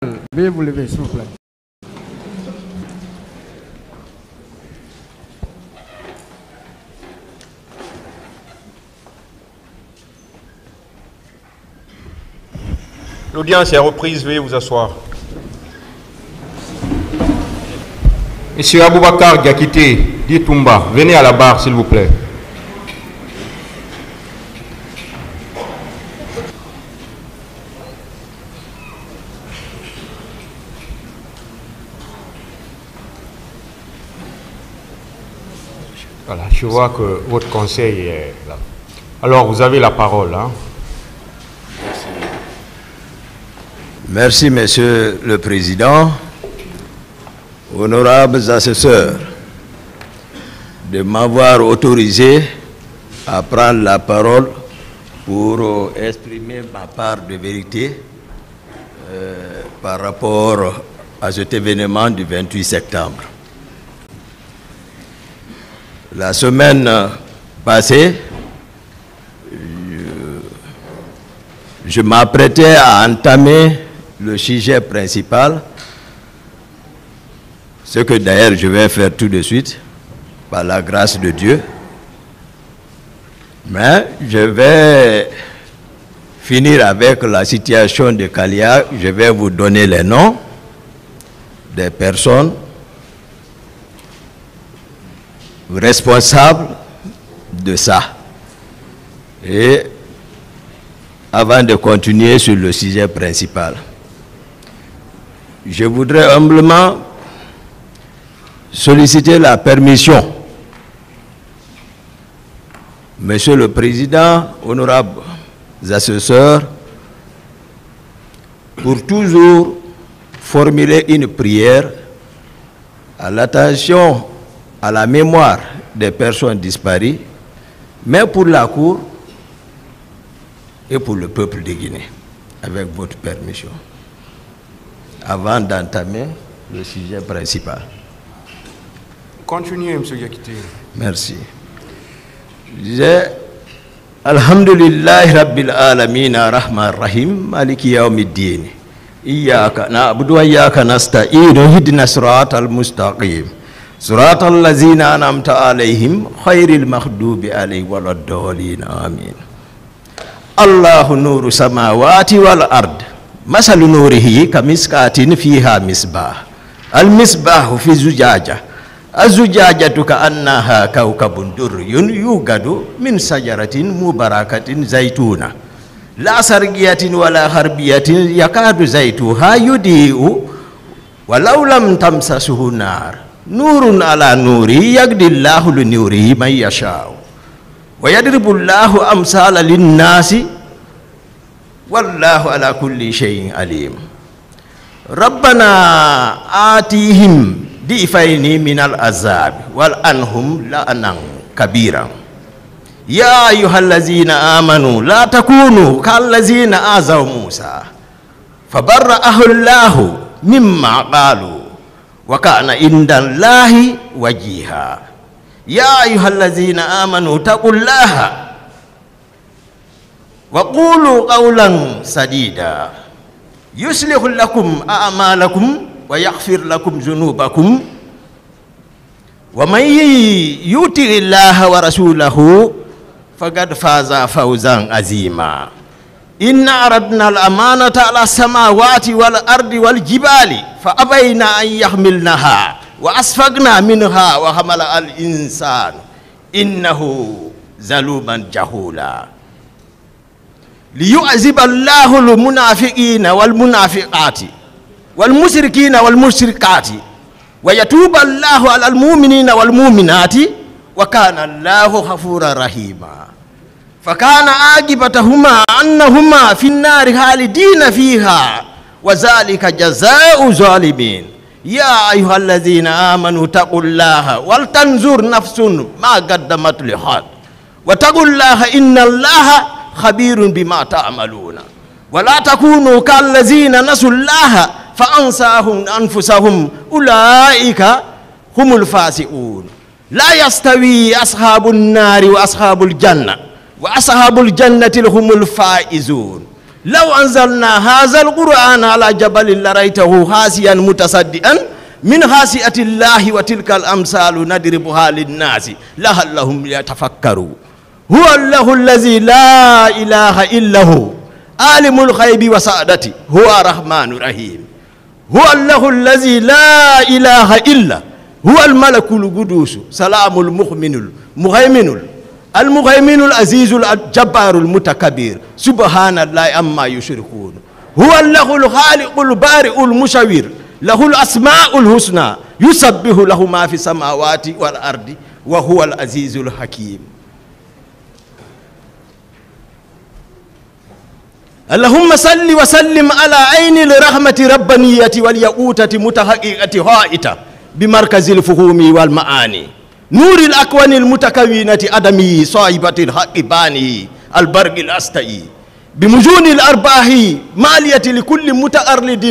Veuillez vous lever, s'il vous plaît. L'audience est reprise, veuillez vous asseoir. Monsieur Aboubakar Gakité, Ditumba, venez à la barre, s'il vous plaît. Voilà, je vois que votre conseil est là. Alors, vous avez la parole. Hein? Merci, Monsieur le Président. Honorables assesseurs, de m'avoir autorisé à prendre la parole pour exprimer ma part de vérité par rapport à cet événement du 28 septembre. La semaine passée, je m'apprêtais à entamer le sujet principal, ce que d'ailleurs je vais faire tout de suite, par la grâce de Dieu. Mais je vais finir avec la situation de Kalia. Je vais vous donner les noms des personnes responsables de ça. Et avant de continuer sur le sujet principal, je voudrais humblement solliciter la permission, Monsieur le Président, honorables assesseurs, pour toujours formuler une prière à l'attention, à la mémoire des personnes disparues, mais pour la Cour et pour le peuple de Guinée, avec votre permission, avant d'entamer le sujet principal. Continuez, M. Gakité. Merci. Je disais, Alhamdulillahi Rabbil Alamina Rahman Rahim Maliki Yawmiddin Iyaka na'budu wa iyaka nasta'in Ihdina siratal mustaqim Siratal ladzina an'amta alaihim Khairil maghdubi alaihim waladdallin Amin. Allahu nuru samawati wal ard Masalu nurihi kamiskatin fiha misbah Al-misbahu fi zujaja Az-zujajatu ka'annaha kawkabun durriyun yugadu min sajaratin mubarakatin zaituna la sargiyatin wala harbiyatin yakadu zaituha yudi'u walau lam tamsasuhu nar nurun ala nuri yagdillahu li nurihi man yasha'u wa yadribullahu amsala lin-nasi wallahu ala kulli shay'in alim. Rabbana atihim difaini minal azab wal anhum la'anan kabira. Ya ayyuhallazina amanu la takunu kallazina azaw Musa fabarra'ahu Allahu mimma qalu wa kana indallahi wajiha. Ya ayyuhallazina amanu taqullaha wa qulu qawlan sadida yuslihu lakum a'malakum wa yaghfir lakum dhunubakum wa man yuti illaha wa rasulahu faqad faza fawzan azima. Inna aradna al-amanata ala samawati wal ardi wal jibali fa abayna an yahmilnaha wa asfaqna minha wa hamala al-insan innahu zaluman jahula. Liyu'azziba Allahu al-munafiqina wal munafiqati والمشركين والمشركات ويتوب الله على المؤمنين والمؤمنات وكان الله غفورا رحيما. فكان عاقبتهما أنهما في النار خالدين فيها وذلك جزاء الظالمين. يا أيها الذين آمنوا اتقوا الله ولتنظر نفس ما قدمت لغد واتقوا الله إن الله خبير بما تعملون ولا تكونوا كالذين نسوا الله فأنساهم أنفسهم أولئك هم الفاسقون. لا يستوي أصحاب النار وأصحاب الجنة وأصحاب الجنة هم الفائزون. لو أنزلنا هذا القرآن على جبل لرأيته خاشعا متصدعا من خشية الله وتلك الأمثال نضربها للناس لعلهم يتفكرون هو الله الذي لا إله إلا هو عالم الغيب والشهادة هو الرحمن الرحيم هو الله الذي لا إله إلا هو الملك القدوس سلام المهيمن العزيز الجبار المتكبر سبحان الله أما يشركون هو الله الخالق البارئ المصور له الأسماء الحسنى يسبح له ما في السماوات والأرض وهو العزيز الحكيم اللهم صل وسلم على عين الرحمة ربانية والياقوتة متحققة هائتة بمركز الفهوم والمعاني نور الأكوان المتكونة أدمي صاحبة الحق باني البرق الأستئي بمجون الأرباح مالية لكل متأرد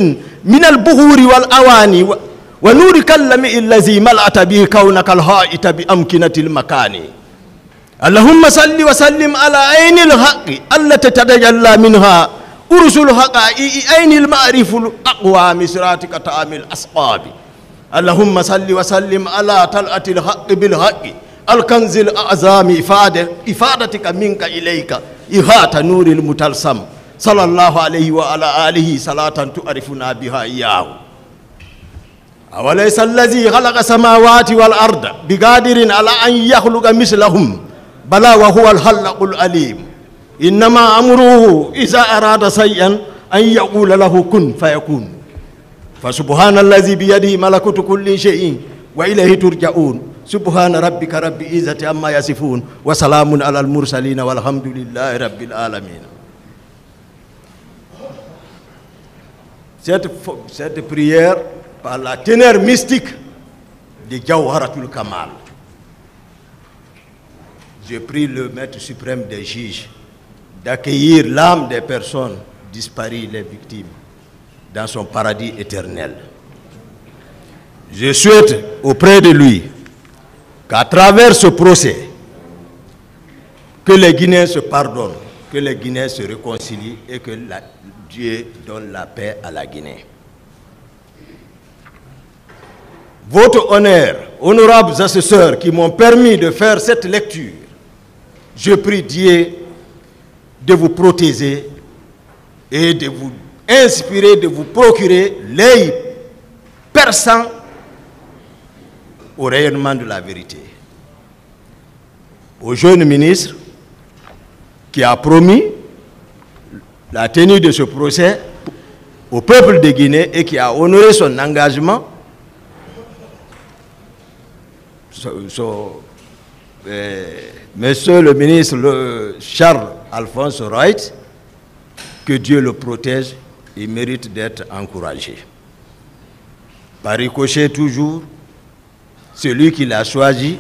من البهور والأواني ونور كلم الذي ملأت به كونك الهائت بأمكنة المكان اللهم صل وسلم على عين الحق التي تتجلى منها أرس الحقائق عين المعرف الأقوى مسراتك تعامل الأسباب اللهم صل وسلم على طلعة الحق بالحق الكنز الأعظم إفادتك منك إليك إحاطة نور المتلسم صلى الله عليه وعلى آله صلاة تعرفنا بها إياه أوليس الذي خلق السماوات والأرض بقادر على أن يخلق مثلهم بلى وهو الخلاق العليم إنما أمره إذا أراد شيئا أن يقول له كن فيكون فسبحان الذي بيده ملكوت كل شيء وإليه ترجعون سبحان ربك رب العزة عما يصفون وسلام على المرسلين والحمد لله رب العالمين. Cette prière par la teneur mystique de Jawharatul Kamal. Je prie le maître suprême des juges d'accueillir l'âme des personnes disparues, les victimes, dans son paradis éternel. Je souhaite auprès de lui qu'à travers ce procès, que les Guinéens se pardonnent, que les Guinéens se réconcilient et que Dieu donne la paix à la Guinée. Votre honneur, honorables assesseurs qui m'ont permis de faire cette lecture, je prie Dieu de vous protéger et de vous inspirer, de vous procurer l'œil perçant au rayonnement de la vérité. Au jeune ministre qui a promis la tenue de ce procès au peuple de Guinée et qui a honoré son engagement, Monsieur le ministre Charles Alphonse Wright, que Dieu le protège, il mérite d'être encouragé. Par ricochet toujours, celui qui l'a choisi,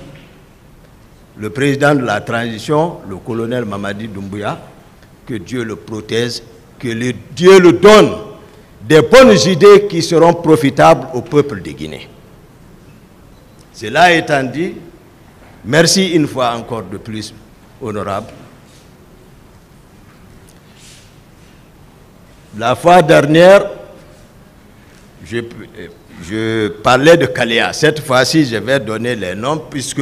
le président de la transition, le colonel Mamadi Doumbouya, que Dieu le protège, que Dieu le donne des bonnes idées qui seront profitables au peuple de Guinée. Cela étant dit, merci une fois encore de plus, honorable. La fois dernière, je parlais de Kaléa. Cette fois-ci, je vais donner les noms puisque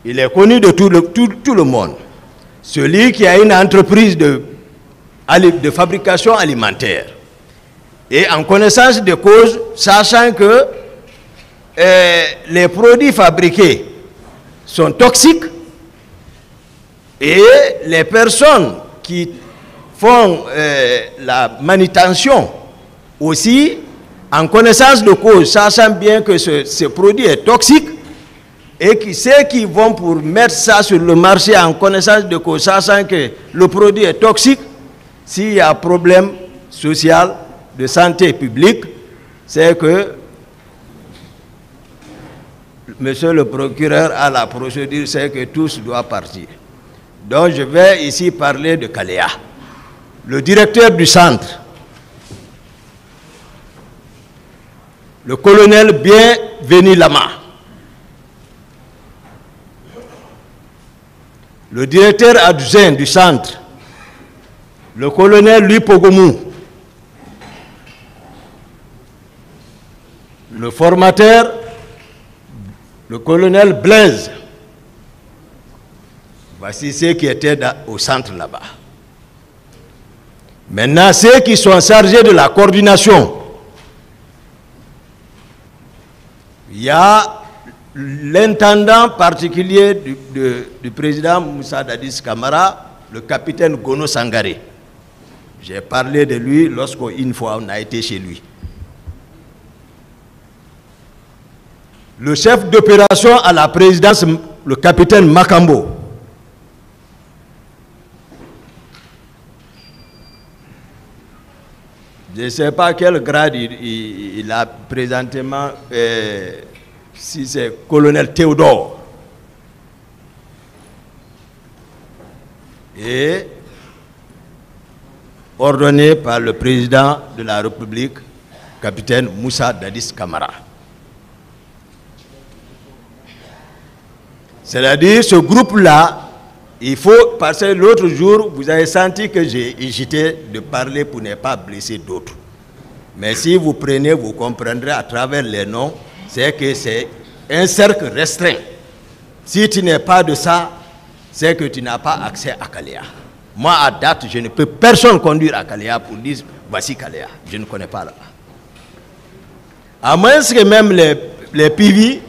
il est connu de tout le monde. Celui qui a une entreprise de fabrication alimentaire et en connaissance de cause, sachant que les produits fabriqués sont toxiques et les personnes qui font la manutention aussi, en connaissance de cause, sachant bien que ce produit est toxique, et qui ceux qui vont pour mettre ça sur le marché en connaissance de cause, sachant que le produit est toxique, s'il y a un problème social, de santé publique, c'est que monsieur le procureur a la procédure, c'est que tous doivent partir. Donc je vais ici parler de Kaléa. Le directeur du centre, le colonel Bienvenu Lama, le directeur adjoint du centre, le colonel Louis Pogomou, le formateur, le colonel Blaise. Voici ceux qui étaient au centre là-bas. Maintenant, ceux qui sont chargés de la coordination, il y a l'intendant particulier du président Moussa Dadis Camara, le capitaine Gono Sangaré. J'ai parlé de lui lorsqu'une fois on a été chez lui. Le chef d'opération à la présidence, le capitaine Makambo. Je ne sais pas quel grade il a présentement, si c'est colonel Théodore. Et ordonné par le président de la République, capitaine Moussa Dadis Camara. C'est-à-dire, ce groupe-là, il faut, parce que l'autre jour, vous avez senti que j'ai hésité de parler pour ne pas blesser d'autres. Mais si vous prenez, vous comprendrez à travers les noms, c'est que c'est un cercle restreint. Si tu n'es pas de ça, c'est que tu n'as pas accès à Kalea. Moi, à date, je ne peux personne conduire à Kalea pour dire, voici Kalea. Je ne connais pas là. À moins que même les PV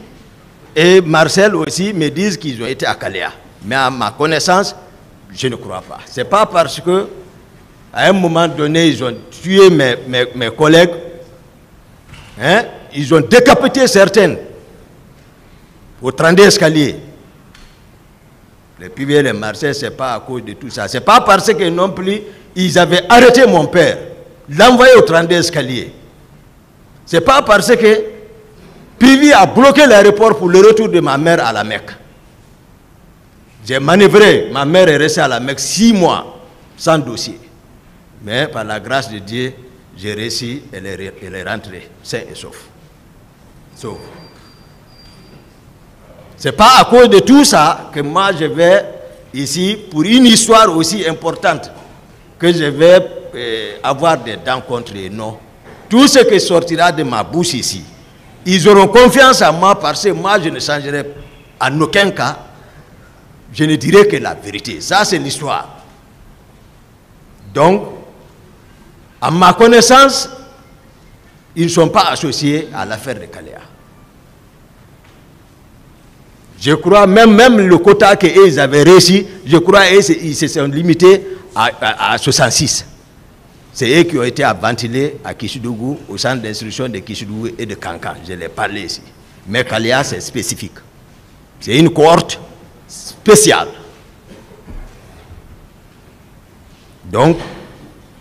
et Marcel aussi me disent qu'ils ont été à Kalea. Mais à ma connaissance, je ne crois pas. Ce n'est pas parce que à un moment donné, ils ont tué mes collègues. Hein? Ils ont décapité certaines au 32 escaliers. Les PV et les Marseillais, ce n'est pas à cause de tout ça. Ce n'est pas parce que non plus, ils avaient arrêté mon père, l'envoyé au 32 escaliers. Ce n'est pas parce que PV a bloqué l'aéroport pour le retour de ma mère à la Mecque. J'ai manœuvré, ma mère est restée à la Mecque 6 mois sans dossier. Mais par la grâce de Dieu, j'ai réussi, elle est rentrée, sain et sauf. Ce n'est pas à cause de tout ça que moi je vais ici, pour une histoire aussi importante, que je vais avoir des dents contre eux. Non. Tout ce qui sortira de ma bouche ici, ils auront confiance en moi parce que moi je ne changerai en aucun cas. Je ne dirai que la vérité. Ça, c'est l'histoire. Donc, à ma connaissance, ils ne sont pas associés à l'affaire de Kalea. Je crois, même le quota qu'ils avaient réussi, je crois qu'ils se sont limités à 66. C'est eux qui ont été à ventiler à Kishidougou, au centre d'instruction de Kishidougou et de Kankan. Je l'ai parlé ici. Mais Kalea, c'est spécifique. C'est une cohorte spéciale. Donc,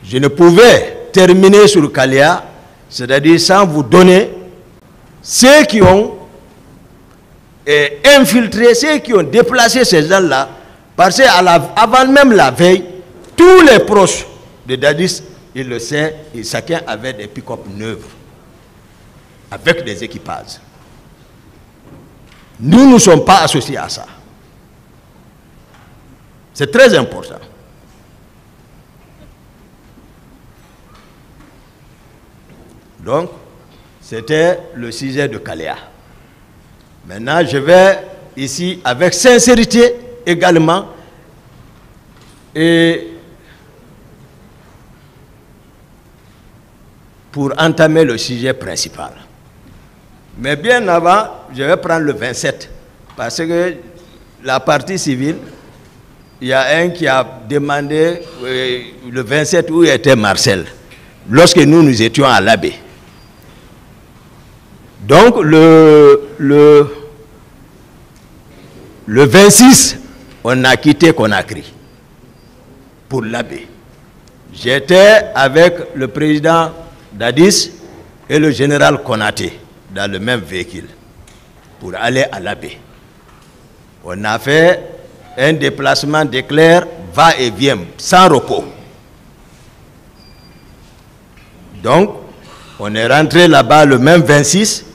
je ne pouvais terminer sur Kalea, c'est-à-dire sans vous donner ceux qui ont infiltré, ceux qui ont déplacé ces gens-là, parce qu'avant même la veille, tous les proches de Dadis, ils le savent, et chacun avait des pick-up neuves, avec des équipages. Nous ne sommes pas associés à ça. C'est très important. Donc, c'était le sujet de Kalea. Maintenant, je vais ici, avec sincérité également, et pour entamer le sujet principal. Mais bien avant, je vais prendre le 27, parce que la partie civile, il y a un qui a demandé le 27 où était Marcel, lorsque nous étions à l'abbé. Donc le 26, on a quitté Conakry pour l'abbé. J'étais avec le président Dadis et le général Konaté dans le même véhicule pour aller à l'abbé. On a fait un déplacement d'éclair va-et-vient, sans repos. Donc, on est rentré là-bas le même 26,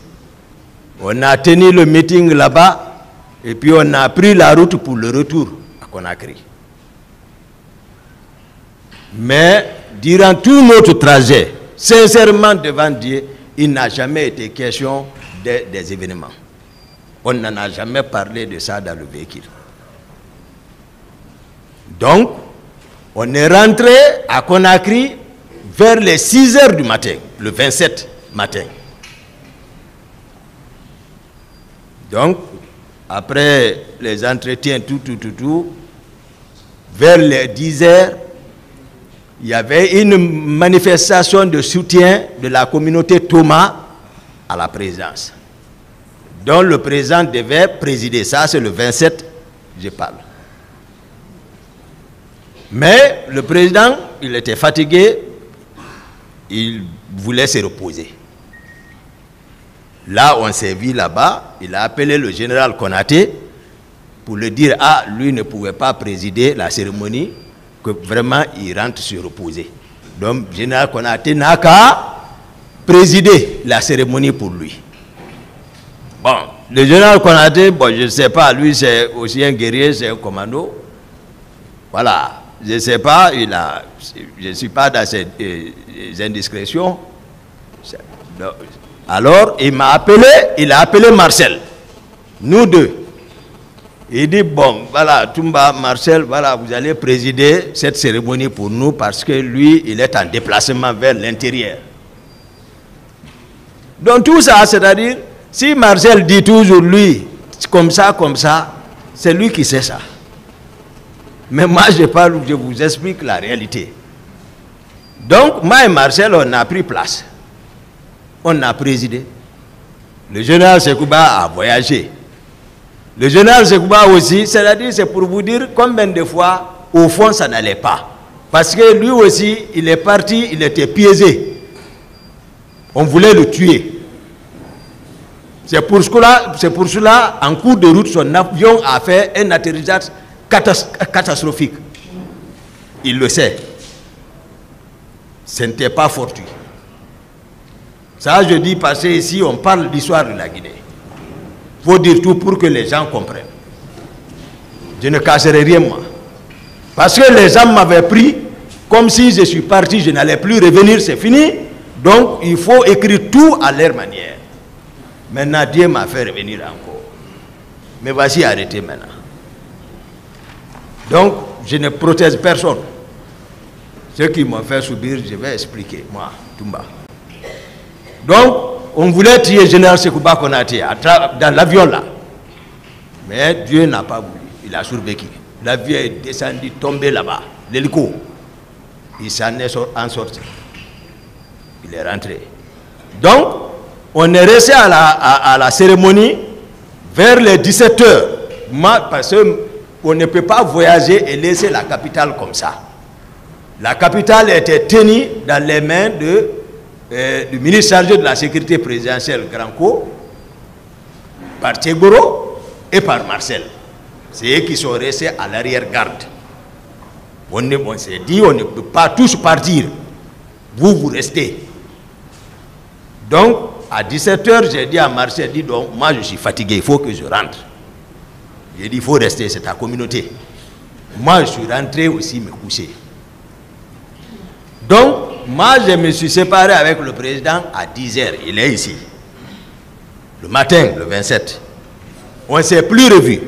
on a tenu le meeting là-bas, et puis on a pris la route pour le retour à Conakry. Mais durant tout notre trajet, sincèrement devant Dieu, il n'a jamais été question des événements. On n'en a jamais parlé de ça dans le véhicule. Donc, on est rentré à Conakry vers les 6 heures du matin, le 27 matin. Donc, après les entretiens, vers les 10 heures, il y avait une manifestation de soutien de la communauté Thomas à la présidence, dont le président devait présider. Ça, c'est le 27, je parle. Mais le président, il était fatigué, il voulait se reposer. Là, on s'est vu là-bas, il a appelé le général Konaté pour lui dire, ah, lui ne pouvait pas présider la cérémonie, que vraiment il rentre se reposer. Donc, le général Konaté n'a qu'à présider la cérémonie pour lui. Bon, le général Konaté, bon, je ne sais pas, lui c'est aussi un guerrier, c'est un commando. Voilà, je ne sais pas, je ne suis pas dans ces indiscrétions. Alors, il a appelé Marcel, nous deux. Il dit, bon, voilà, Toumba, Marcel, voilà, vous allez présider cette cérémonie pour nous parce que lui, il est en déplacement vers l'intérieur. Donc tout ça, c'est-à-dire, si Marcel dit toujours lui, comme ça, c'est lui qui sait ça. Mais moi, je vous explique la réalité. Donc, moi et Marcel, on a pris place. On a présidé. Le général Sekouba a voyagé. Le général Sekouba aussi, c'est-à-dire, c'est pour vous dire combien de fois, au fond, ça n'allait pas. Parce que lui aussi, il est parti, il était piégé. On voulait le tuer. C'est pour cela, en cours de route, son avion a fait un atterrissage catastrophique. Il le sait. Ce n'était pas fortuit. Ça, je dis, parce que ici, on parle d'histoire de la Guinée. Il faut dire tout pour que les gens comprennent. Je ne casserai rien, moi. Parce que les gens m'avaient pris comme si je suis parti, je n'allais plus revenir, c'est fini. Donc, il faut écrire tout à leur manière. Maintenant, Dieu m'a fait revenir encore. Mais voici arrêté maintenant. Donc, je ne protège personne. Ceux qui m'ont fait subir, je vais expliquer, moi, Toumba. Donc, on voulait tuer le général Sekouba Konaté dans l'avion là. Mais Dieu n'a pas voulu. Il a survécu. L'avion est descendu, tombé là-bas. L'hélico. Il s'en est sorti. Il est rentré. Donc, on est resté à la cérémonie vers les 17 heures. Parce qu'on ne peut pas voyager et laisser la capitale comme ça. La capitale était tenue dans les mains du ministre chargé de la sécurité présidentielle Granco, par Tchegoro et par Marcel. C'est eux qui sont restés à l'arrière-garde. On s'est dit, on ne peut pas tous partir. Vous restez. Donc, à 17 h, j'ai dit à Marcel, donc, moi je suis fatigué, il faut que je rentre. J'ai dit, il faut rester, c'est ta communauté. Moi, je suis rentré aussi me coucher. Donc, moi, je me suis séparé avec le président à 10 h. Il est ici. Le matin, le 27. On ne s'est plus revu.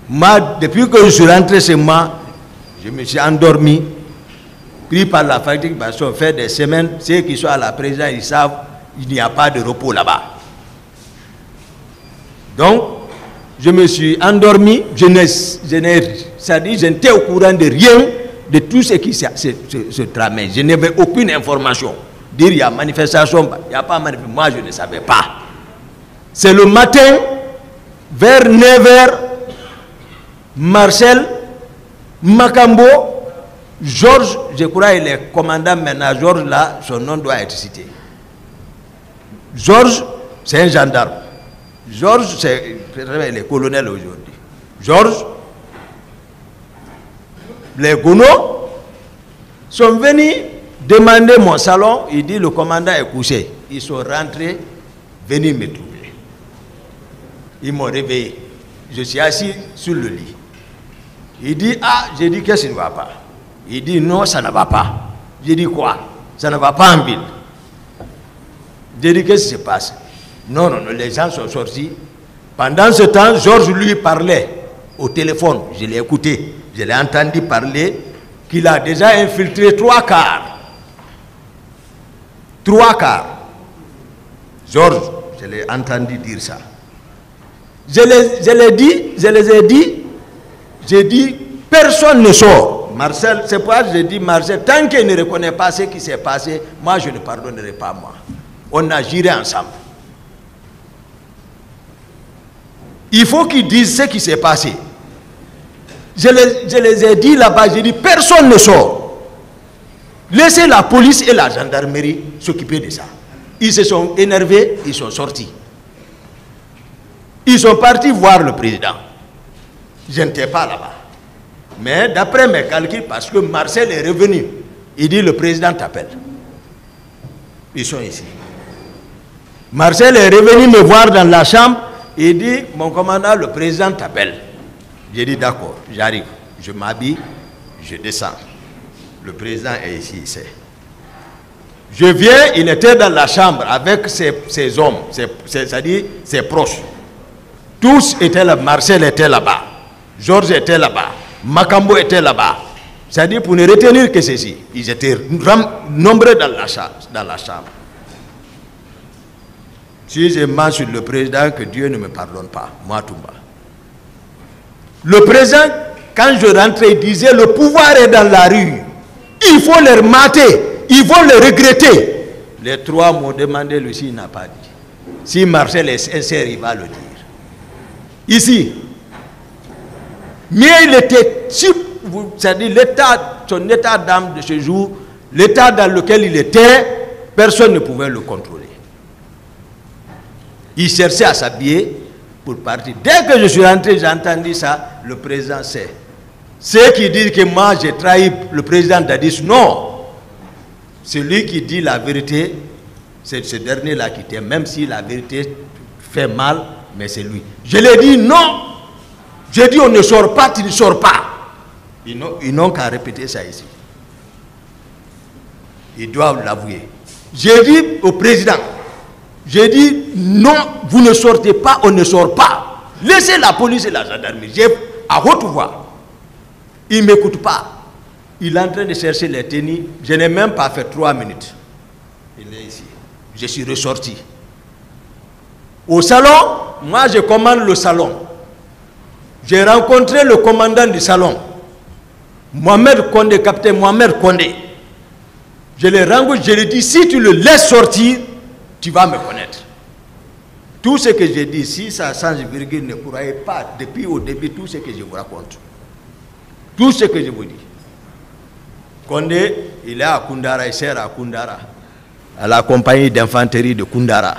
Moi, depuis que je suis rentré chez moi, je me suis endormi, pris par la fatigue, parce qu'on fait des semaines. Ceux qui sont à la présidence, ils savent qu'il n'y a pas de repos là-bas. Donc, je me suis endormi, je n'étais au courant de rien, de tout ce qui se tramait. Je n'avais aucune information. Dire il y a manifestation, il n'y a pas manifestation, moi je ne savais pas. C'est le matin, vers 9 h, Marcel, Makambo, Georges, je crois qu'il est commandant maintenant, Georges là, son nom doit être cité. Georges, c'est un gendarme. Georges, c'est le colonel aujourd'hui. Georges, les Gono sont venus demander mon salon. Il dit le commandant est couché. Ils sont rentrés, venus me trouver. Ils m'ont réveillé. Je suis assis sur le lit. Il dit, ah, j'ai dit qu'est-ce qui ne va pas. Il dit non, ça ne va pas. J'ai dit quoi? Ça ne va pas en ville. J'ai dit qu'est-ce qui se passe? Non, non, non, les gens sont sortis. Pendant ce temps, Georges lui parlait au téléphone. Je l'ai écouté. Je l'ai entendu parler qu'il a déjà infiltré 3 quarts. 3 quarts. Georges, je l'ai entendu dire ça. Je les ai dit, j'ai dit, personne ne sort. Marcel, c'est pourquoi je dis, Marcel, tant qu'il ne reconnaît pas ce qui s'est passé, moi je ne pardonnerai pas, moi. On a géré ensemble. Il faut qu'ils disent ce qui s'est passé. Je les ai dit là-bas, j'ai dit, personne ne sort. Laissez la police et la gendarmerie s'occuper de ça. Ils se sont énervés, ils sont sortis. Ils sont partis voir le président. Je n'étais pas là-bas. Mais d'après mes calculs, parce que Marcel est revenu, il dit, le président t'appelle. Ils sont ici. Marcel est revenu me voir dans la chambre, il dit, mon commandant, le président t'appelle. J'ai dit, d'accord, j'arrive. Je m'habille, je descends. Le président est ici, il sait. Je viens, il était dans la chambre avec ses hommes, c'est-à-dire ses proches. Tous étaient là, Marcel était là-bas, Georges était là-bas, Makambo était là-bas. C'est-à-dire pour ne retenir que ceci, ils étaient nombreux dans la chambre. Si je mens sur le président, que Dieu ne me pardonne pas, moi Toumba. Le président, quand je rentrais, il disait, le pouvoir est dans la rue. Il faut les mater, ils vont le regretter. Les 3 m'ont demandé, Lucie n'a pas dit. Si Marcel est sincère, il va le dire. Ici. Mais il était, c'est-à-dire son état d'âme de ce jour, l'état dans lequel il était, personne ne pouvait le contrôler. Il cherchait à s'habiller pour partir. Dès que je suis rentré, j'ai entendu ça, le président sait. Ceux qui disent que moi j'ai trahi le président Dadis, non. Celui qui dit la vérité, c'est ce dernier-là qui t'aime, même si la vérité fait mal, mais c'est lui. Je l'ai dit non. J'ai dit on ne sort pas, tu ne sors pas. Ils n'ont qu'à répéter ça ici. Ils doivent l'avouer. J'ai dit au président, j'ai dit non, vous ne sortez pas, on ne sort pas. Laissez la police et la gendarmerie. J'ai à haute voix. Il ne m'écoute pas. Il est en train de chercher les tenues. Je n'ai même pas fait 3 minutes. Il est ici. Je suis ressorti. Au salon, moi je commande le salon. J'ai rencontré le commandant du salon. Mohamed Kondé, capitaine Mohamed Kondé. Je l'ai rencontré, je lui ai dit, si tu le laisses sortir, tu vas me connaître. Tout ce que j'ai dit ici, ça change virgule, ne croyez pas depuis au début tout ce que je vous raconte. Tout ce que je vous dis. Kondé, il est à Koundara, il sert à Koundara, à la compagnie d'infanterie de Koundara.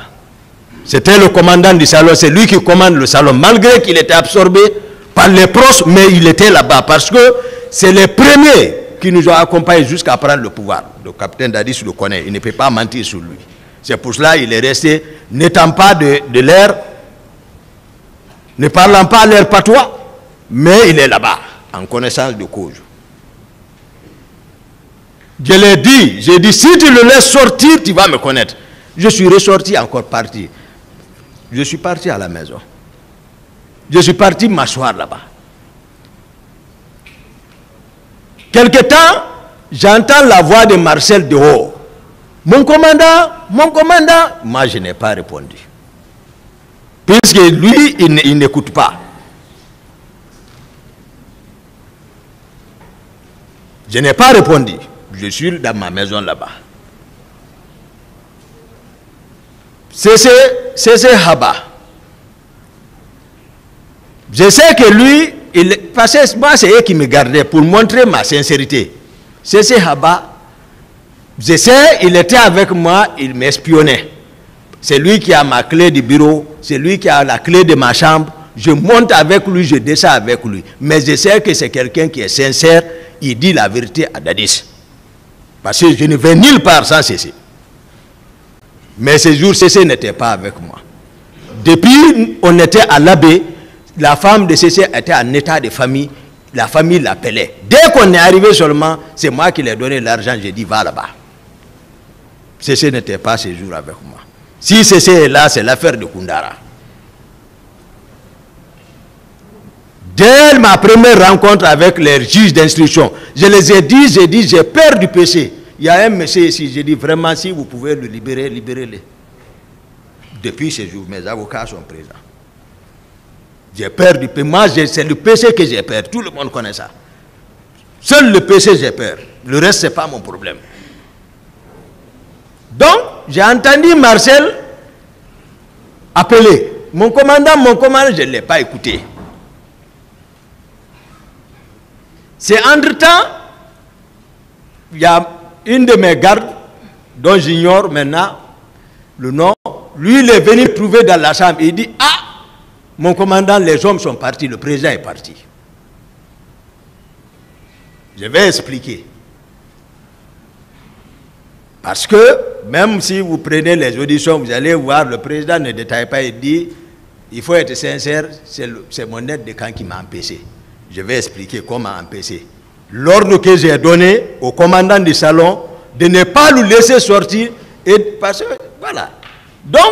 C'était le commandant du salon, c'est lui qui commande le salon, malgré qu'il était absorbé par les proches, mais il était là-bas, parce que c'est les premiers qui nous ont accompagnés jusqu'à prendre le pouvoir. Le capitaine Dadis le connaît, il ne peut pas mentir sur lui. C'est pour cela qu'il est resté, n'étant pas de l'air, ne parlant pas leur patois, mais il est là-bas, en connaissance de cause. Je l'ai dit, j'ai dit, si tu le laisses sortir, tu vas me connaître. Je suis ressorti, encore parti. Je suis parti à la maison. Je suis parti m'asseoir là-bas. Quelque temps, j'entends la voix de Marcel dehors. Mon commandant, moi je n'ai pas répondu. Puisque lui, il n'écoute pas. Je n'ai pas répondu. Je suis dans ma maison là-bas. C'est Haba. Je sais que lui, parce que moi c'est eux qui me gardaient pour montrer ma sincérité. C'est Haba. Je sais, il était avec moi, il m'espionnait. C'est lui qui a ma clé du bureau, c'est lui qui a la clé de ma chambre. Je monte avec lui, je descends avec lui. Mais je sais que c'est quelqu'un qui est sincère, il dit la vérité à Dadis. Parce que je ne vais nulle part sans cesser. Mais ce jour, Cécé n'était pas avec moi. Depuis, on était à l'abbé, la femme de Cécé était en état de famille. la famille l'appelait. Dès qu'on est arrivé seulement, c'est moi qui lui ai donné l'argent, j'ai dit va là-bas. Cessé n'était pas ce jour avec moi. Si Cessé est là, c'est l'affaire de Koundara. Dès ma première rencontre avec les juges d'instruction, je les ai dit, j'ai peur du péché. Il y a un monsieur ici, j'ai dit vraiment, si vous pouvez le libérer, libérez-le. Depuis ce jour, mes avocats sont présents. J'ai peur du péché. Moi, c'est le péché que j'ai peur. Tout le monde connaît ça. Seul le péché, j'ai peur. Le reste, ce n'est pas mon problème. Donc, j'ai entendu Marcel appeler. Mon commandant, je ne l'ai pas écouté. C'est entre-temps, il y a une de mes gardes, dont j'ignore maintenant le nom, lui, il est venu trouver dans la chambre. Il dit, ah, mon commandant, les hommes sont partis, le président est parti. Je vais expliquer. Parce que, même si vous prenez les auditions, vous allez voir, le président ne détaille pas, il dit, il faut être sincère, c'est mon aide de camp qui m'a empêché. Je vais expliquer comment empêcher. L'ordre que j'ai donné au commandant du salon, de ne pas le laisser sortir, et parce que, voilà. Donc,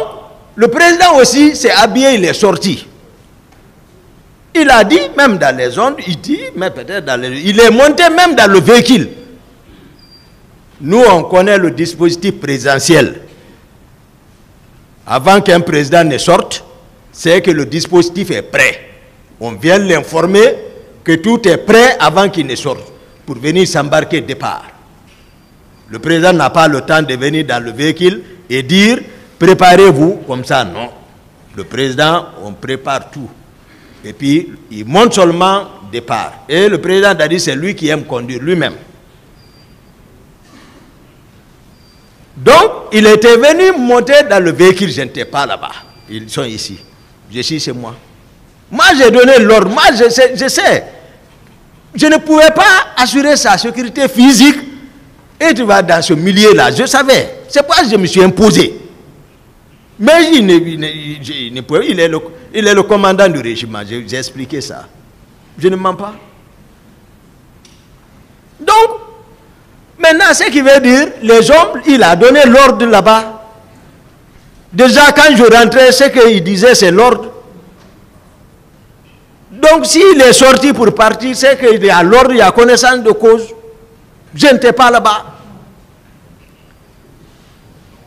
le président aussi s'est habillé, il est sorti. Il a dit, même dans les ondes, il dit, mais peut-être dans les... Il est monté même dans le véhicule. Nous, on connaît le dispositif présidentiel. Avant qu'un président ne sorte, c'est que le dispositif est prêt. On vient l'informer que tout est prêt avant qu'il ne sorte, pour venir s'embarquer départ. Le président n'a pas le temps de venir dans le véhicule et dire, préparez-vous, comme ça, non. Le président, on prépare tout. Et puis, il monte seulement départ. Et le président a dit, c'est lui qui aime conduire lui-même. Donc, il était venu monter dans le véhicule, je n'étais pas là-bas. Ils sont ici. Je suis chez moi. Moi, j'ai donné l'ordre. Moi, je sais. Je ne pouvais pas assurer sa sécurité physique. Et tu vas dans ce milieu-là. Je savais. C'est pourquoi je me suis imposé. Mais il est le commandant du régiment. J'ai expliqué ça. Je ne mens pas. Donc, maintenant, ce qui veut dire, les hommes, il a donné l'ordre là-bas. Déjà, quand je rentrais, ce qu'il disait, c'est l'ordre. Donc, s'il est sorti pour partir, c'est qu'il y a l'ordre, il y a connaissance de cause. Je n'étais pas là-bas.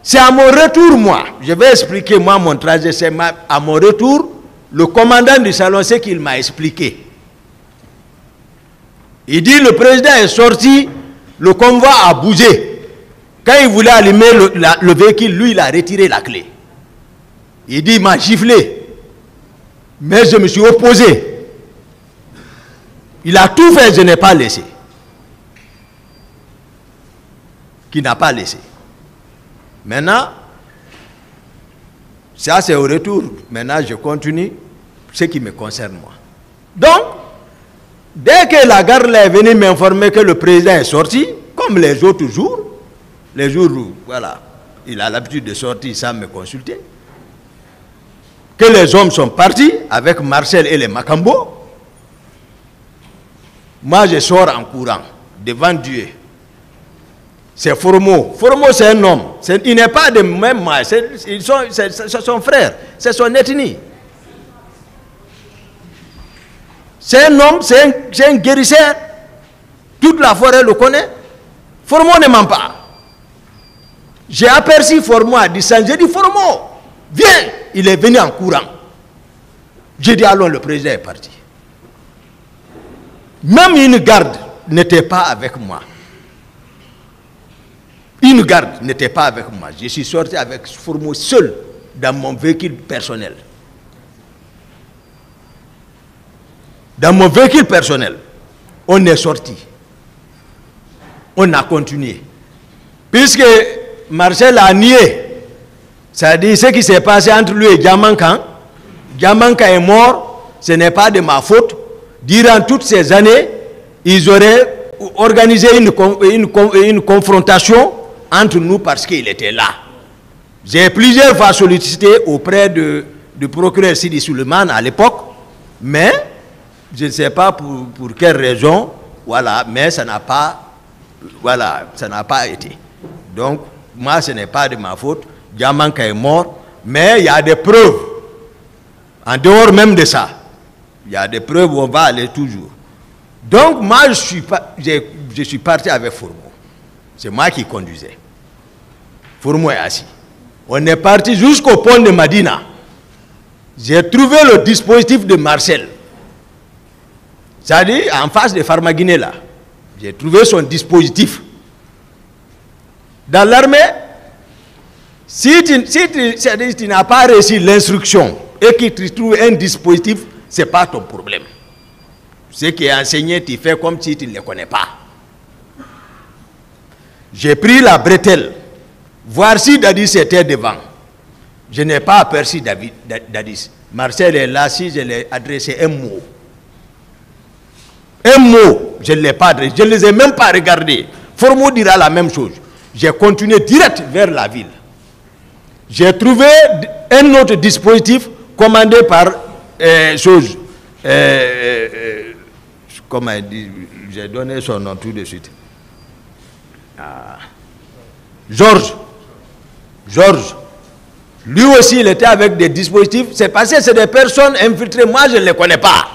C'est à mon retour, moi, je vais expliquer, moi, mon trajet, c'est à mon retour, le commandant du salon, c'est qu'il m'a expliqué. Il dit, le président est sorti, le convoi a bougé. Quand il voulait allumer le véhicule, lui, il a retiré la clé. Il dit, il m'a giflé. Mais je me suis opposé. Il a tout fait, je n'ai pas laissé. Qui n'a pas laissé. Maintenant, ça c'est au retour. Maintenant, je continue ce qui me concerne moi. Donc, dès que la garde est venue m'informer que le président est sorti, comme les autres jours, les jours où, voilà, il a l'habitude de sortir sans me consulter, que les hommes sont partis avec Marcel et les Makambo, moi je sors en courant devant Dieu. C'est Formo. Formo, c'est un homme. Il n'est pas de même mal. C'est son frère. C'est son ethnie. C'est un homme, c'est un guérisseur. Toute la forêt le connaît. Formo ne ment pas. J'ai aperçu Formo à distance. J'ai dit, Formo, viens. Il est venu en courant. J'ai dit, allons, le président est parti. Même une garde n'était pas avec moi. Une garde n'était pas avec moi. Je suis sorti avec Formo seul dans mon véhicule personnel. Dans mon véhicule personnel, on est sorti. On a continué. Puisque Marcel a nié, ça dit ce qui s'est passé entre lui et Diamankan. Diamankan est mort, ce n'est pas de ma faute. Durant toutes ces années, ils auraient organisé une confrontation entre nous parce qu'il était là. J'ai plusieurs fois sollicité auprès du procureur Sidi Suleiman à l'époque, mais je ne sais pas pour quelle raison, voilà, mais ça n'a pas, voilà, ça n'a pas été. Donc, moi, ce n'est pas de ma faute. Diamanka est mort, mais il y a des preuves. En dehors même de ça, il y a des preuves où on va aller toujours. Donc, moi, je suis parti avec Fourmo. C'est moi qui conduisais. Fourmo est assis. On est parti jusqu'au pont de Madina. J'ai trouvé le dispositif de Marcel. C'est-à-dire, en face de Farmaguiné, là. J'ai trouvé son dispositif. Dans l'armée, si tu n'as pas réussi l'instruction et que tu trouves un dispositif, ce n'est pas ton problème. Ce qui est enseigné, tu fais comme si tu ne le connais pas. J'ai pris la bretelle, voir si Dadis était devant. Je n'ai pas aperçu Dadis. Marcel est là, si je lui ai adressé un mot. Un mot, je ne l'ai pas adressé. Je ne les ai même pas regardés. Fourmo dira la même chose. J'ai continué direct vers la ville. J'ai trouvé un autre dispositif commandé par comment il dit, j'ai donné son nom tout de suite. Georges. Lui aussi, il était avec des dispositifs. C'est parce que c'est des personnes infiltrées. Moi, je ne les connais pas.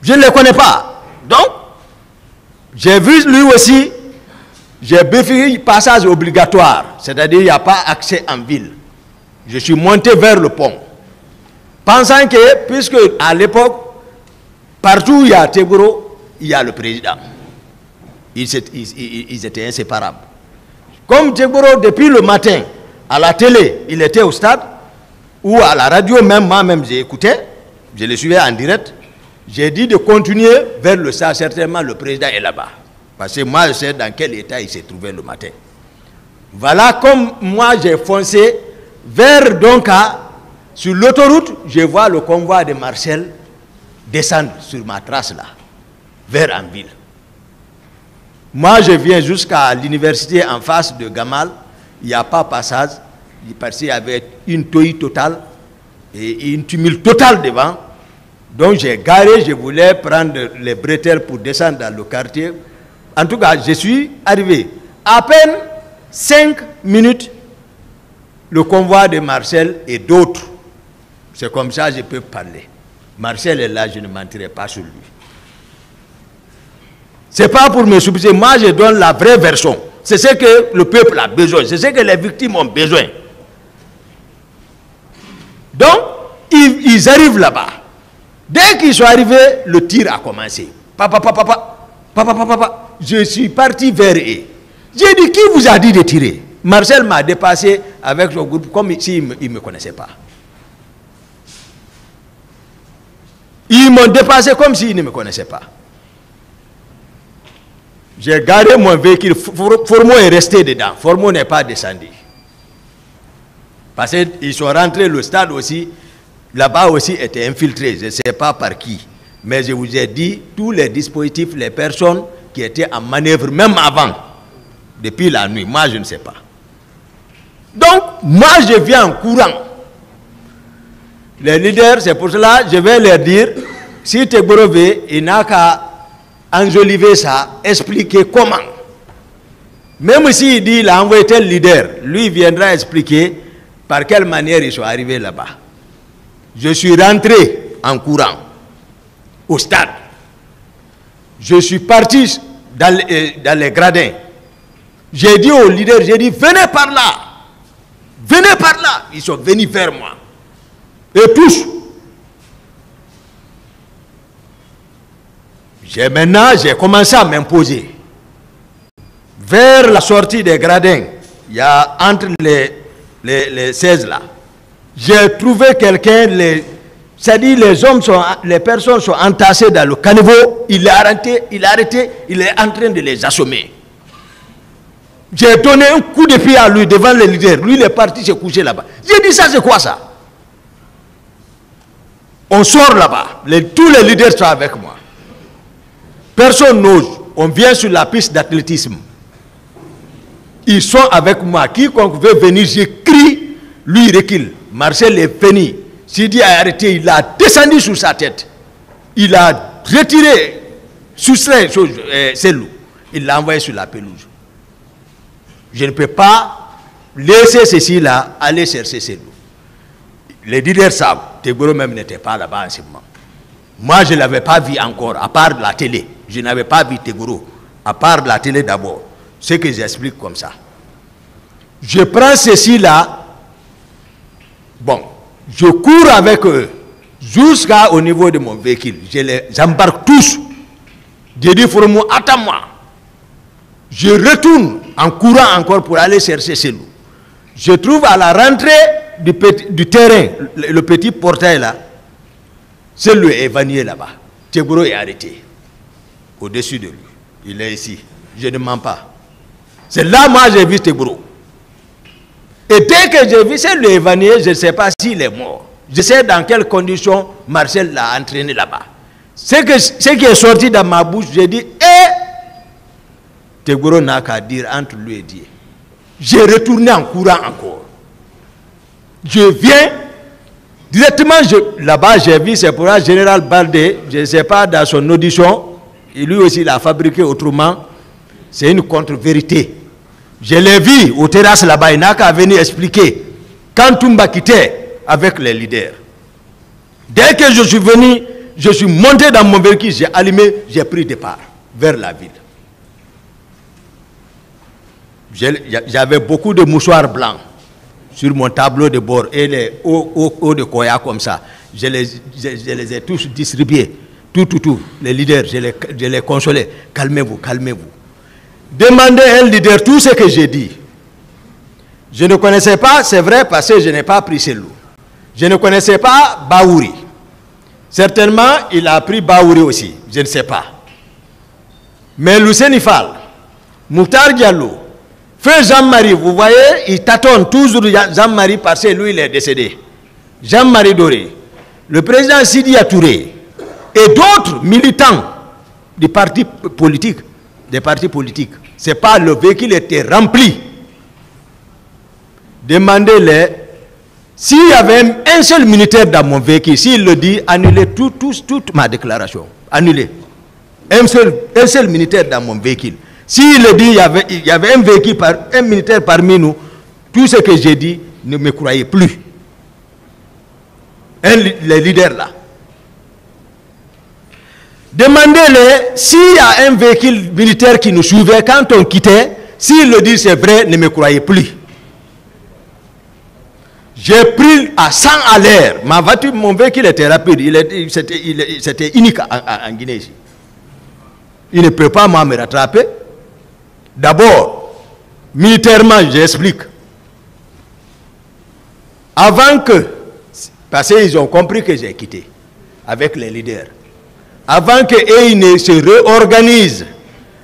Je ne les connais pas. Donc, j'ai vu lui aussi, j'ai béfi passage obligatoire. C'est-à-dire, il n'y a pas accès en ville. Je suis monté vers le pont. Pensant que, puisque à l'époque, partout où il y a Teboro, il y a le président. Ils étaient inséparables. Comme Teboro, depuis le matin, à la télé, il était au stade, ou à la radio, même moi-même, j'ai écouté, je le suivais en direct. J'ai dit de continuer vers le stade, certainement le président est là-bas. Parce que moi, je sais dans quel état il s'est trouvé le matin. Voilà comme moi, j'ai foncé vers Donka. Sur l'autoroute, je vois le convoi de Marcel descendre sur ma trace là, vers Anville. Moi, je viens jusqu'à l'université en face de Gamal. Il n'y a pas passage. Parce qu'il y avait une toïe totale et une tumulte totale devant. Donc j'ai garé, je voulais prendre les bretelles pour descendre dans le quartier. En tout cas, je suis arrivé. À peine 5 minutes, le convoi de Marcel et d'autres. C'est comme ça que je peux parler. Marcel est là, je ne mentirai pas sur lui. Ce n'est pas pour me soucier. Moi, je donne la vraie version. C'est ce que le peuple a besoin. C'est ce que les victimes ont besoin. Donc, ils arrivent là-bas. Dès qu'ils sont arrivés, le tir a commencé. Papa. Je suis parti vers eux. J'ai dit, qui vous a dit de tirer? Marcel m'a dépassé avec son groupe comme s'il ne me connaissait pas. Ils m'ont dépassé comme s'ils ne me connaissaient pas. J'ai garé mon véhicule. Fourmo est resté dedans. Fourmo n'est pas descendu. Parce qu'ils sont rentrés, le stade aussi, là-bas aussi était infiltré. Je ne sais pas par qui. Mais je vous ai dit, tous les dispositifs, les personnes qui étaient en manœuvre, même avant, depuis la nuit, moi je ne sais pas. Donc, moi je viens en courant. Les leaders, c'est pour cela, je vais leur dire, si Teboro veut, il n'a qu'à enjoliver ça, expliquer comment. Même s'il dit, il a envoyé tel leader, lui viendra expliquer par quelle manière ils sont arrivés là-bas. Je suis rentré en courant au stade. Je suis parti dans les gradins. J'ai dit aux leaders, j'ai dit, venez par là. Venez par là. Ils sont venus vers moi. Et tous. Maintenant, j'ai commencé à m'imposer. Vers la sortie des gradins, il y a entre les 16 là. J'ai trouvé quelqu'un, c'est-à-dire les personnes sont entassées dans le caniveau, il est arrêté, il est en train de les assommer. J'ai donné un coup de pied à lui devant les leaders. Lui, il est parti se coucher là-bas. J'ai dit, ça, c'est quoi ça? On sort là-bas. Tous les leaders sont avec moi. Personne n'ose. On vient sur la piste d'athlétisme. Ils sont avec moi. Quiconque veut venir, je crie, lui il recule. Marcel est venu. Sidi a arrêté, il a descendu sur sa tête. Il a retiré, soustrait Selou. Il l'a envoyé sur la pelouse. Je ne peux pas laisser ceci-là aller chercher Selou. Les leaders savent, Tegboro même n'était pas là-bas en ce moment. Moi, je ne l'avais pas vu encore, à part la télé. Je n'avais pas vu Tegboro, à part la télé d'abord. Ce que j'explique comme ça. Je prends ceci-là, bon, je cours avec eux jusqu'au niveau de mon véhicule. Je les embarque tous. Je dis, Foromo, attends-moi. Je retourne en courant encore pour aller chercher Selou. Je trouve à la rentrée du terrain, le petit portail là, Selou est évanoui là-bas. Tegboro est arrêté. Au-dessus de lui. Il est ici. Je ne mens pas. C'est là, moi, j'ai vu Tegboro. Et dès que j'ai vu Selou évanoui, je ne sais pas s'il est mort. Je sais dans quelles conditions Marcel l'a entraîné là-bas. Ce qui est sorti dans ma bouche, j'ai dit, Tegboro n'a qu'à dire entre lui et Dieu. J'ai retourné en courant encore. Je viens, directement là-bas, j'ai vu, c'est pour le général Baldé, je ne sais pas, dans son audition, et lui aussi l'a fabriqué autrement, c'est une contre-vérité. Je l'ai vu au terrasse là-bas, il n'a qu'à venir expliquer. Quand Toumba quittait avec les leaders, dès que je suis venu, je suis monté dans mon véhicule, j'ai allumé, j'ai pris départ vers la ville. J'avais beaucoup de mouchoirs blancs sur mon tableau de bord et les hauts de Koya comme ça. Je les ai tous distribués. Tout. Les leaders, je les consolais. Calmez-vous, calmez-vous. Demandez à un leader tout ce que j'ai dit. Je ne connaissais pas, c'est vrai, parce que je n'ai pas pris Selou. Je ne connaissais pas Baouri. Certainement, il a pris Baouri aussi. Je ne sais pas. Mais Lucien Fall, Mouktar Diallo, Feu Jean-Marie, vous voyez, il tâtonne toujours Jean-Marie parce que lui, il est décédé. Jean-Marie Doré, le président Sidi Touré et d'autres militants des partis politiques. Ce n'est pas le véhicule était rempli. Demandez-les, s'il y avait un seul militaire dans mon véhicule, s'il le dit, annulez toute ma déclaration. Annulez. Un seul militaire dans mon véhicule. S'il le dit, il y avait un véhicule, un militaire parmi nous, tout ce que j'ai dit, ne me croyez plus. Les leaders là. Demandez-les, s'il y a un véhicule militaire qui nous suivait quand on quittait, s'il le dit c'est vrai, ne me croyez plus. J'ai pris à 100 à l'air. Ma voiture, mon véhicule était rapide. C'était unique en Guinée ici. Il ne peut pas moi me rattraper. D'abord, militairement, j'explique. Avant que, parce qu'ils ont compris que j'ai quitté avec les leaders, avant qu'ils ne se réorganisent,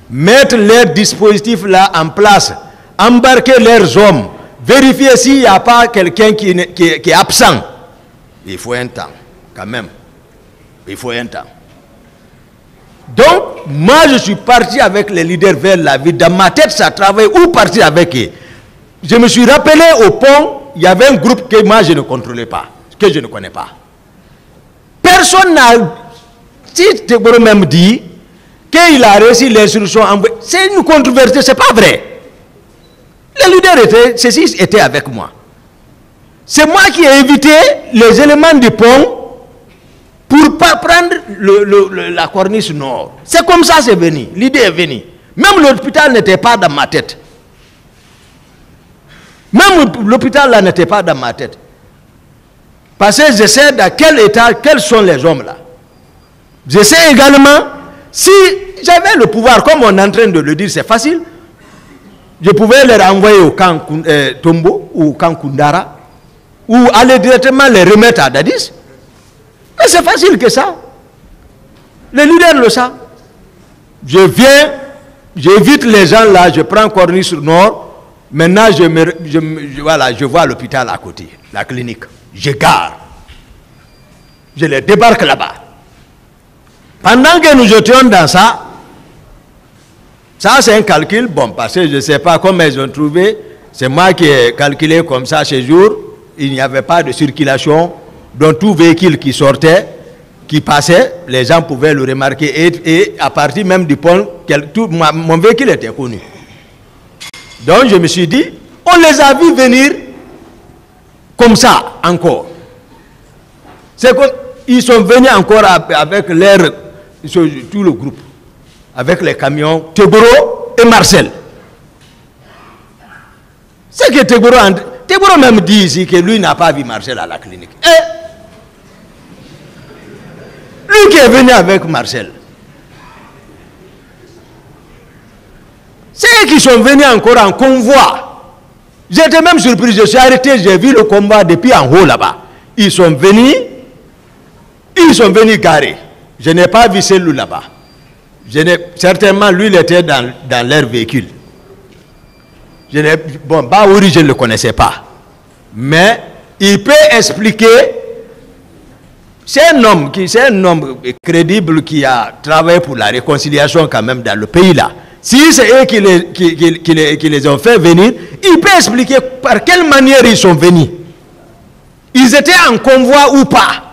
mettre leurs dispositifs là en place, embarquer leurs hommes, vérifier s'il n'y a pas quelqu'un qui est absent. Il faut un temps, quand même. Il faut un temps. Donc, moi, je suis parti avec les leaders vers la ville. Dans ma tête, ça travaille où partir avec eux. Je me suis rappelé au pont, il y avait un groupe que moi, je ne contrôlais pas, que je ne connais pas. Personne n'a... Si Tegboro même dit qu'il a reçu l'instruction, c'est une controverse, c'est pas vrai. Les leaders étaient avec moi. C'est moi qui ai évité les éléments du pont pour ne pas prendre la corniche nord. C'est comme ça c'est venu. L'idée est venue. Même l'hôpital n'était pas dans ma tête. Même l'hôpital là n'était pas dans ma tête. Parce que je sais dans quel état, quels sont les hommes là. Je sais également, si j'avais le pouvoir, comme on est en train de le dire, c'est facile, je pouvais les renvoyer au camp Tombo ou au camp Kundara, ou aller directement les remettre à Dadis. Mais c'est facile que ça. Les leaders le savent. Je viens, j'évite les gens là, je prends Corniche Nord, maintenant je vois l'hôpital à côté, la clinique. Je gare. Je les débarque là-bas. Pendant que nous étions dans ça c'est un calcul, bon, parce que je ne sais pas comment ils ont trouvé, c'est moi qui ai calculé comme ça ce jour, il n'y avait pas de circulation Donc tout véhicule qui sortait, qui passait, les gens pouvaient le remarquer. Et à partir même du pont, mon véhicule était connu. Donc je me suis dit, on les a vus venir comme ça encore. C'est qu'ils sont venus encore avec tout le groupe, avec les camions, Teboro et Marcel. C'est que Teboro même dit ici que lui n'a pas vu Marcel à la clinique. Et lui qui est venu avec Marcel. C'est eux qui sont venus encore en convoi. J'étais même surpris, je suis arrêté, j'ai vu le combat depuis en haut là-bas. Ils sont venus garer. Je n'ai pas vu celui là-bas. Certainement, lui, il était dans leur véhicule. Bon, Baouri, je ne le connaissais pas. Mais il peut expliquer. C'est un homme crédible qui a travaillé pour la réconciliation quand même dans le pays là. Si c'est eux qui les ont fait venir, il peut expliquer par quelle manière ils sont venus. Ils étaient en convoi ou pas.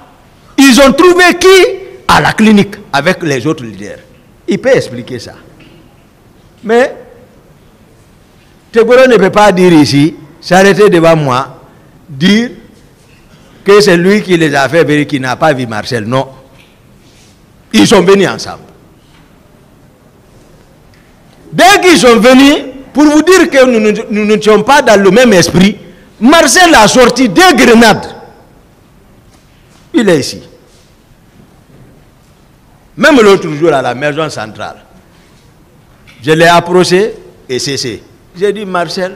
Ils ont trouvé qui à la clinique avec les autres leaders. Il peut expliquer ça. Mais Teboro ne peut pas dire ici, s'arrêter devant moi, dire que c'est lui qui les a fait venir, qui n'a pas vu Marcel. Non. Ils sont venus ensemble. Dès qu'ils sont venus, pour vous dire que nous ne sommes pas dans le même esprit, Marcel a sorti 2 grenades. Il est ici. Même l'autre jour à la maison centrale, je l'ai approché et cessé. J'ai dit, Marcel,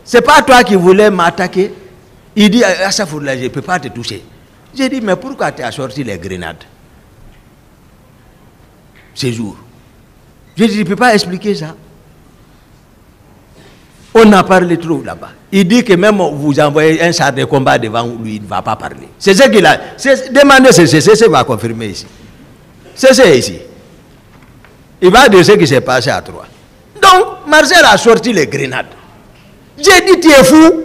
c'est pas toi qui voulais m'attaquer? Il dit, à ça, je ne peux pas te toucher. J'ai dit, mais pourquoi tu as sorti les grenades ces jours? Je dis, je ne peux pas expliquer ça. On a parlé trop là-bas. Il dit que même vous envoyez un char de combat devant lui, il ne va pas parler. C'est ce qu'il a. Demandez, c'est va confirmer ici. C'est ici. Il va dire ce qui s'est passé à Troyes. Donc, Marcel a sorti les grenades. J'ai dit, tu es fou.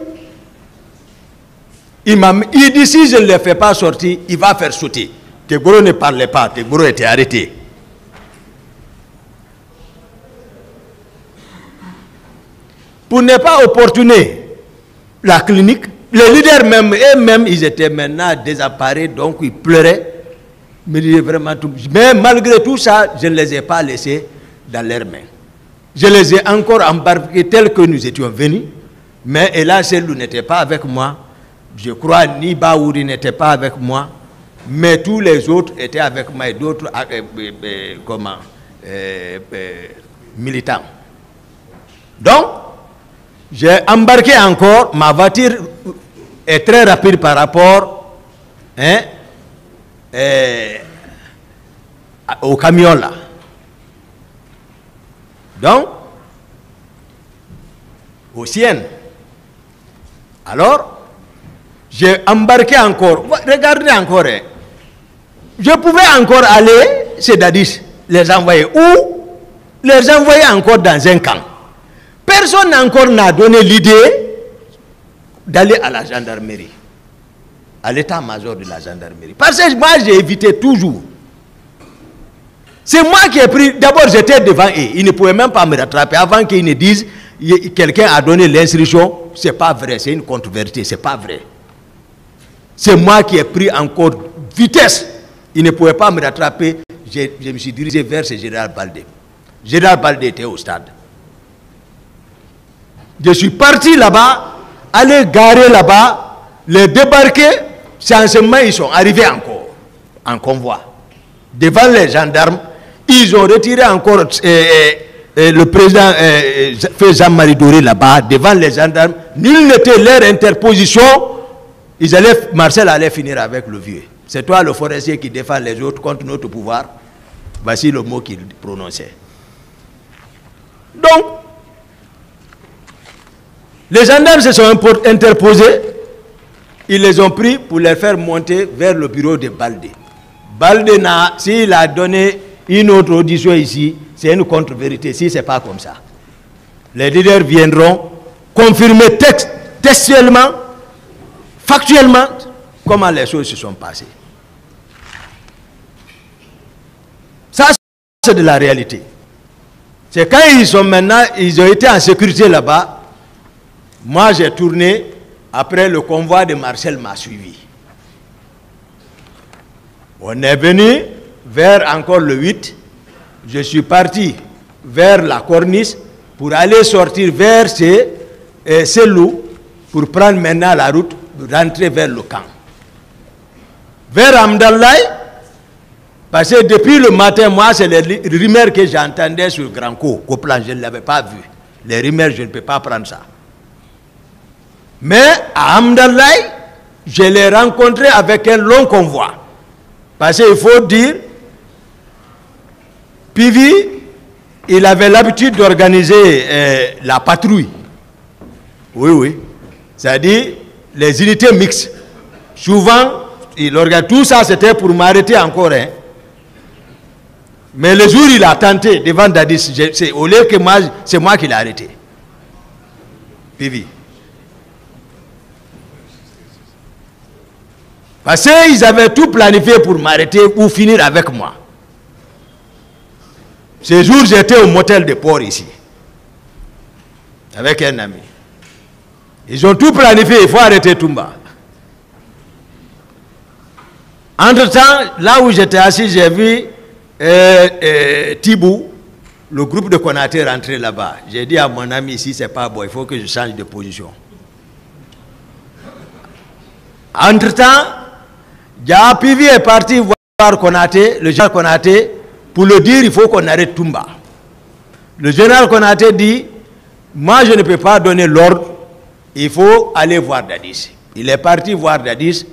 Il dit, si je ne les fais pas sortir, il va faire sauter. Teboro ne parlait pas, Teboro était arrêté. Pour ne pas opportuner la clinique, les leaders même, eux-mêmes, ils étaient maintenant désemparés, donc ils pleuraient. Mais malgré tout ça, je ne les ai pas laissés dans leurs mains. Je les ai encore embarqués tels que nous étions venus, mais hélas, Selou n'était pas avec moi. Je crois ni Baouri n'était pas avec moi, mais tous les autres étaient avec moi et d'autres militants. Donc, j'ai embarqué encore, ma voiture est très rapide par rapport au camion là. Donc, aux siennes. Alors, j'ai embarqué encore. Regardez encore. Je pouvais encore aller chez Dadis, les envoyer. Ou les envoyer encore dans un camp. Personne encore n'a donné l'idée d'aller à la gendarmerie, à l'état-major de la gendarmerie. Parce que moi, j'ai évité toujours. C'est moi qui ai pris. D'abord, j'étais devant eux. Ils ne pouvaient même pas me rattraper avant qu'ils ne disent quelqu'un a donné l'instruction. Ce n'est pas vrai, c'est une contre-vérité, ce n'est pas vrai. C'est moi qui ai pris encore vitesse. Ils ne pouvaient pas me rattraper. Je me suis dirigé vers ce général Baldé. Général Baldé était au stade. Je suis parti là-bas, aller garer là-bas, les débarquer. C'est en ce moment ils sont arrivés encore en convoi. Devant les gendarmes, ils ont retiré encore le président Jean-Marie Doré là-bas, devant les gendarmes. Nul n'était leur interposition. Marcel allait finir avec le vieux. C'est toi le forestier qui défend les autres contre notre pouvoir. Voici le mot qu'il prononçait. Donc, les gendarmes se sont interposés. Ils les ont pris pour les faire monter vers le bureau de Baldé. Baldé, s'il a donné une autre audition ici, c'est une contre-vérité. Si ce n'est pas comme ça, les leaders viendront confirmer textuellement, factuellement, comment les choses se sont passées. Ça, c'est de la réalité. C'est quand ils ont été en sécurité là-bas, moi j'ai tourné, après le convoi de Marcel m'a suivi. On est venu vers encore le 8, je suis parti vers la corniche pour aller sortir vers ces loups pour prendre maintenant la route, rentrer vers le camp. Vers Amdallaï, parce que depuis le matin, moi, c'est les rumeurs que j'entendais sur Grand Co, qu'au plan, je ne l'avais pas vu. Les rumeurs, je ne peux pas prendre ça. Mais à Amdallaï, je l'ai rencontré avec un long convoi. Parce qu'il faut dire, Pivi, il avait l'habitude d'organiser la patrouille. Oui, oui. C'est-à-dire les unités mixtes. Souvent, il organise tout ça, c'était pour m'arrêter encore. Hein. Mais le jour où il a tenté devant Dadis, au lieu que moi, c'est moi qui l'ai arrêté. Pivi. Parce qu'ils avaient tout planifié pour m'arrêter ou finir avec moi. Ce jour, j'étais au motel de port ici. Avec un ami. Ils ont tout planifié, il faut arrêter Toumba. Entre-temps, là où j'étais assis, j'ai vu Tibou, le groupe de Konaté rentrer là-bas. J'ai dit à mon ami ici, c'est pas bon, il faut que je change de position. Entre-temps, Pivi est parti voir Konaté, le général Konaté, pour le dire il faut qu'on arrête Toumba. Le général Konaté dit, moi je ne peux pas donner l'ordre, il faut aller voir Dadis. Il est parti voir Dadis,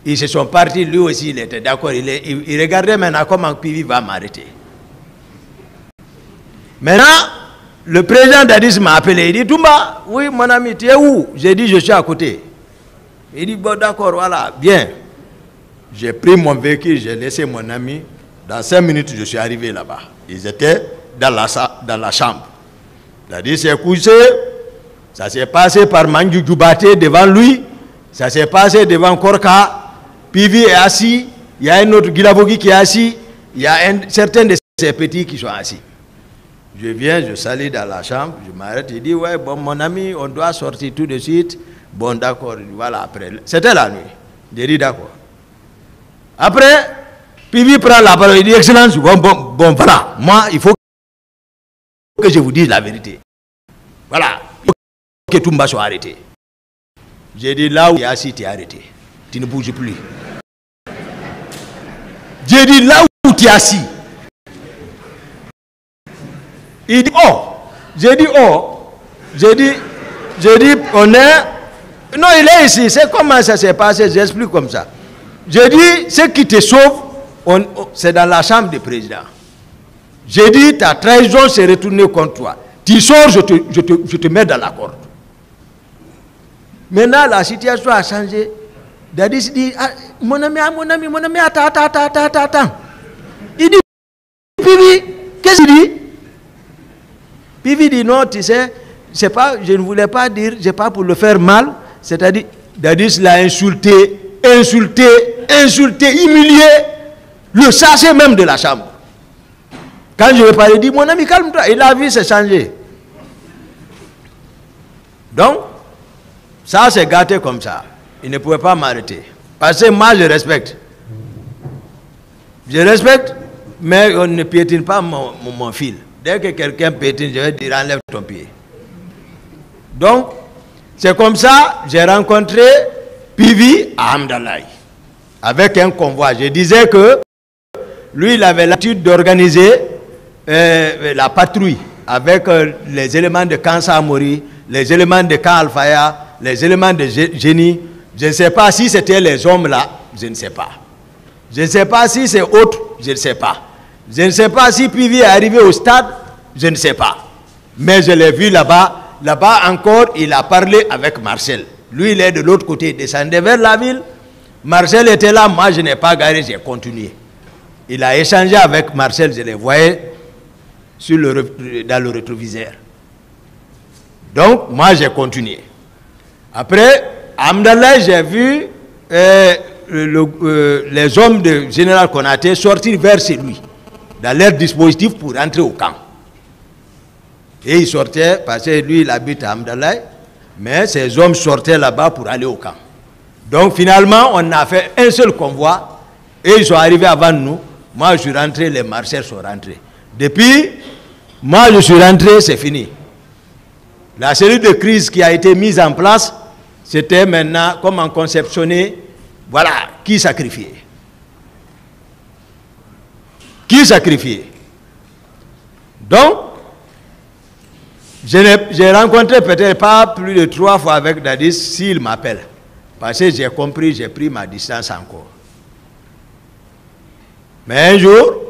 ils se sont partis, lui aussi il était d'accord, il regardait maintenant comment Pivi va m'arrêter. Maintenant, le président Dadis m'a appelé, il dit, Toumba, oui mon ami, tu es où? J'ai dit, je suis à côté. Il dit, bon d'accord, voilà, bien. J'ai pris mon véhicule, j'ai laissé mon ami. Dans 5 minutes, je suis arrivé là-bas. Ils étaient dans la chambre. Dadis s'est couché. Ça s'est passé par Manju Djoubate devant lui. Ça s'est passé devant Korka. Pivi est assis. Il y a un autre Gilavogi qui est assis. Il y a certains de ces petits qui sont assis. Je viens, je salue dans la chambre. Je m'arrête. Il dit, ouais, bon, mon ami, on doit sortir tout de suite. Bon, d'accord, voilà, après. C'était la nuit. J'ai dit, d'accord. Après, Pivi prend la parole. Il dit, Excellence, bon, voilà. Moi, il faut que je vous dise la vérité. Voilà. Que Toumba soit arrêté. J'ai dit là où tu es assis, tu es arrêté. Tu ne bouges plus. J'ai dit là où tu es assis. Il dit oh. J'ai dit oh. J'ai dit on est. Non, il est ici. C'est comment ça s'est passé. J'explique comme ça. J'ai dit ce qui te sauve, c'est dans la chambre du président. J'ai dit ta trahison s'est retournée contre toi. Tu sors, je te mets dans la corde. Maintenant, la situation a changé. Dadis dit, ah, mon ami, attends. Il dit, Pivi, qu'est-ce qu'il dit? Pivi dit, non, tu sais, c'est pas, je ne voulais pas dire, c'est pas pour le faire mal. C'est-à-dire, Dadis l'a insulté, humilié, le chassé même de la chambre. Quand je vais parler, il dit, mon ami, calme-toi. Il a vu, c'est changé. Donc, ça, c'est gâté comme ça. Il ne pouvait pas m'arrêter. Parce que moi, je respecte. Je respecte, mais on ne piétine pas mon fil. Dès que quelqu'un piétine, je vais dire, enlève ton pied. Donc, c'est comme ça, j'ai rencontré Pivi à Amdallaï, avec un convoi. Je disais que lui, il avait l'habitude d'organiser la patrouille avec les éléments de camp Samori, les éléments de camp Alfaya, les éléments de génie. Je ne sais pas si c'était les hommes là, je ne sais pas. Je ne sais pas si c'est autre, je ne sais pas. Je ne sais pas si Pivi est arrivé au stade, je ne sais pas. Mais je l'ai vu là-bas. Là-bas encore, il a parlé avec Marcel. Lui, il est de l'autre côté, il descendait vers la ville. Marcel était là, moi je n'ai pas garé, j'ai continué. Il a échangé avec Marcel, je les voyais dans le rétroviseur. Donc, moi j'ai continué. Après, à Amdallaï, j'ai vu les hommes de Général Konaté sortir vers chez lui, dans leur dispositif pour entrer au camp. Et ils sortaient, parce que lui, il habite à Amdalaï, mais ces hommes sortaient là-bas pour aller au camp. Donc finalement, on a fait un seul convoi, et ils sont arrivés avant nous. Moi, je suis rentré, les marcheurs sont rentrés. Depuis, moi, je suis rentré, c'est fini. La cellule de crise qui a été mise en place, c'était maintenant comment conceptionner, voilà, qui sacrifier. Qui sacrifier. Donc, j'ai rencontré peut-être pas plus de 3 fois avec Dadis s'il m'appelle. Parce que j'ai compris, j'ai pris ma distance encore. Mais un jour,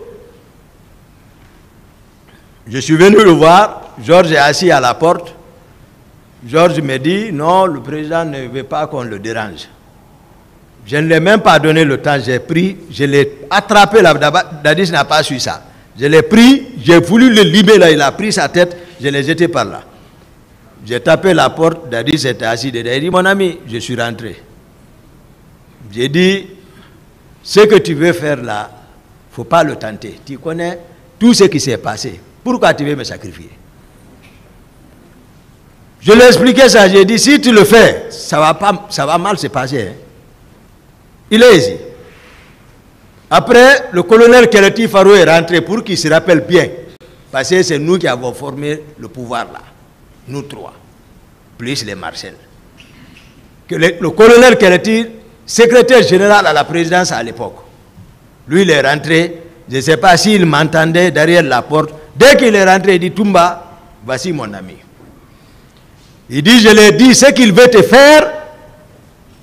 je suis venu le voir, Georges est assis à la porte. Georges me dit, non, le président ne veut pas qu'on le dérange. Je ne l'ai même pas donné le temps, j'ai pris, je l'ai attrapé là, Dadis n'a pas su ça. Je l'ai pris, j'ai voulu le libérer là, il a pris sa tête, je l'ai jeté par là. J'ai tapé la porte, Dadis était assis dedans. Il dit, mon ami, je suis rentré. J'ai dit, ce que tu veux faire là, il ne faut pas le tenter. Tu connais tout ce qui s'est passé. Pourquoi tu veux me sacrifier? Je lui ai expliqué ça, j'ai dit, si tu le fais, ça va mal se passer. Hein. Il est ici. Après, le colonel Keleti Faro est rentré pour qu'il se rappelle bien. Parce que c'est nous qui avons formé le pouvoir là. Nous 3. Plus les Marcel. Que le colonel Keleti, secrétaire général à la présidence à l'époque. Lui, il est rentré. Je ne sais pas s'il m'entendait derrière la porte. Dès qu'il est rentré, il dit, Toumba, voici mon ami. Il dit, je l'ai dit, ce qu'il veut te faire,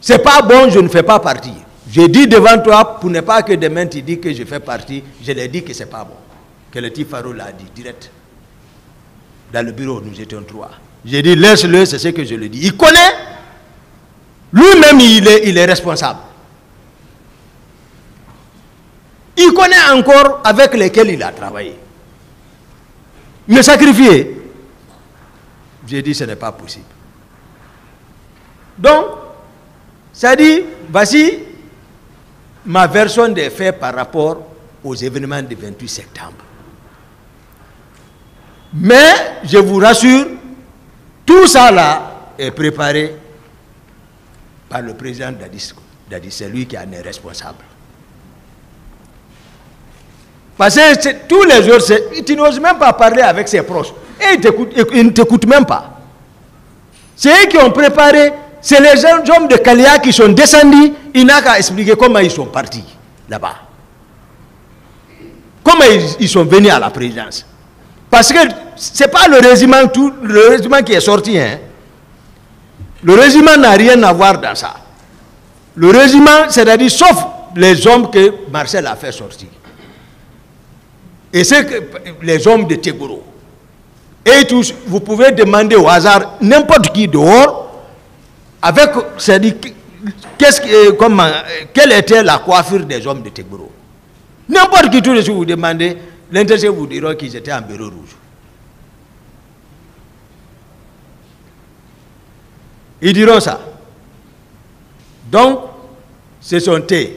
c'est pas bon, je ne fais pas partie. J'ai dit devant toi, pour ne pas que demain tu dis que je fais partie, je l'ai dit que c'est pas bon. Que le Tifaro l'a dit direct. Dans le bureau, nous étions 3. J'ai dit, laisse-le, c'est ce que je lui dis. Il connaît, lui-même, il est responsable. Il connaît encore avec lesquels il a travaillé. Me sacrifier, j'ai dit, ce n'est pas possible. Donc, ça dit, voici ma version des faits par rapport aux événements du 28 septembre. Mais, je vous rassure, tout ça là est préparé par le président Dadis. C'est lui qui en est responsable. Parce que tous les jours, tu n'oses même pas parler avec ses proches. Et ils ne t'écoutent même pas. C'est eux qui ont préparé. C'est les hommes de Kalia qui sont descendus. Il n'a qu'à expliquer comment ils sont partis là-bas. Comment ils sont venus à la présidence. Parce que ce n'est pas le régiment qui est sorti. Hein. Le régiment n'a rien à voir dans ça. Le régiment, c'est-à-dire, sauf les hommes que Marcel a fait sortir. Et c'est que les hommes de Tegoro. Et tous, vous pouvez demander au hasard n'importe qui dehors, avec, c'est-à-dire, quelle était la coiffure des hommes de Tegoro. N'importe qui, tous les jours, vous demandez, l'intéressé vous dira qu'ils étaient en béret rouge. Ils diront ça. Donc, ce sont eux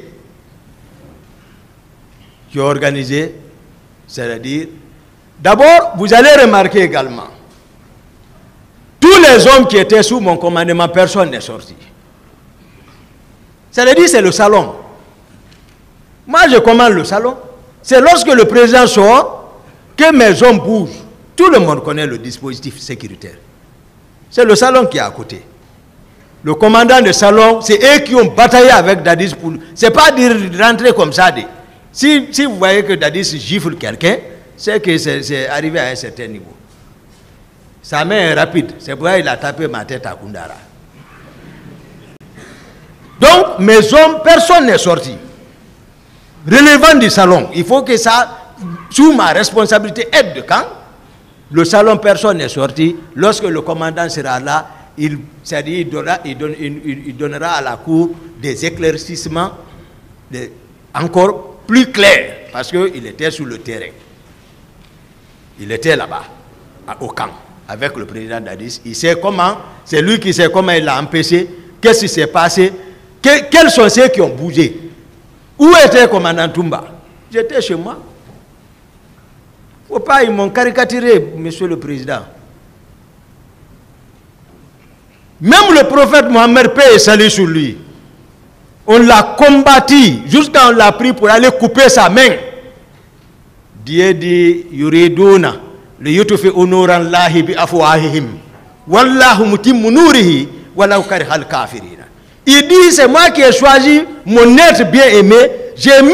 qui ont organisé, c'est-à-dire, d'abord, vous allez remarquer également, tous les hommes qui étaient sous mon commandement, personne n'est sorti. C'est-à-dire, c'est le salon. Moi, je commande le salon. C'est lorsque le président sort que mes hommes bougent. Tout le monde connaît le dispositif sécuritaire. C'est le salon qui est à côté. Le commandant de salon, c'est eux qui ont bataillé avec Dadis pour... Ce n'est pas dire rentrer comme ça. Si vous voyez que Dadis gifle quelqu'un, c'est que c'est arrivé à un certain niveau. Sa main est rapide. C'est pourquoi il a tapé ma tête à Koundara. Donc, mes hommes, personne n'est sorti. Relevant du salon, il faut que ça, sous ma responsabilité, aide de camp. Le salon, personne n'est sorti. Lorsque le commandant sera là, il donnera à la cour des éclaircissements encore plus clairs, parce qu'il était sur le terrain. Il était là-bas, au camp, avec le président Dadis. Il sait comment, c'est lui qui sait comment il l'a empêché, qu'est-ce qui s'est passé. Quels sont ceux qui ont bougé? Où était le commandant Toumba? J'étais chez moi. Faut pas, ils m'ont caricaturé, monsieur le président. Même le prophète Mohammed, paix et salut sur lui, on l'a combattu jusqu'à on l'a pris pour aller couper sa main. Dieu dit, yuriduna li yutfi unurallahi bi afwahihim wallahu mutimmu nurihi walau karihal kafirina. Il dit, c'est moi qui ai choisi mon être bien-aimé, j'ai mis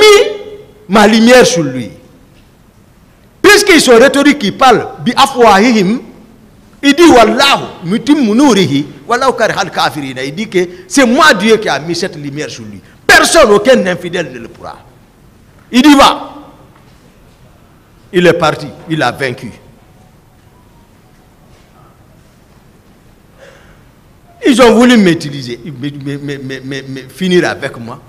ma lumière sur lui. Puisqu'ils sont rhétoriques qui parlent bi afwahihim, il dit wallahu mutimmu nurihi walau karihal kafirina. Il dit que c'est moi Dieu qui a mis cette lumière sur lui. Personne, aucun infidèle ne le pourra. Il dit va. Il est parti, il a vaincu. Ils ont voulu m'utiliser, finir avec moi.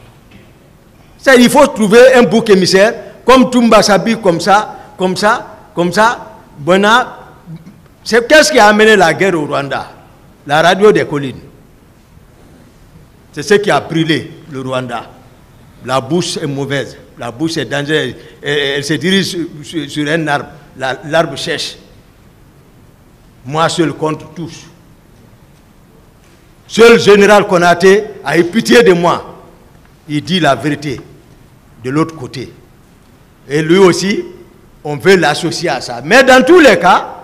Il faut trouver un bouc émissaire, comme Toumba s'habille comme ça, comme ça, comme ça. Qu'est-ce qui a amené la guerre au Rwanda? La radio des collines. C'est ce qui a brûlé le Rwanda. La bouche est mauvaise, la bouche est dangereuse. Elle se dirige sur un arbre, l'arbre sèche. Moi seul contre tous. Seul général Konaté a eu pitié de moi. Il dit la vérité de l'autre côté. Et lui aussi, on veut l'associer à ça. Mais dans tous les cas,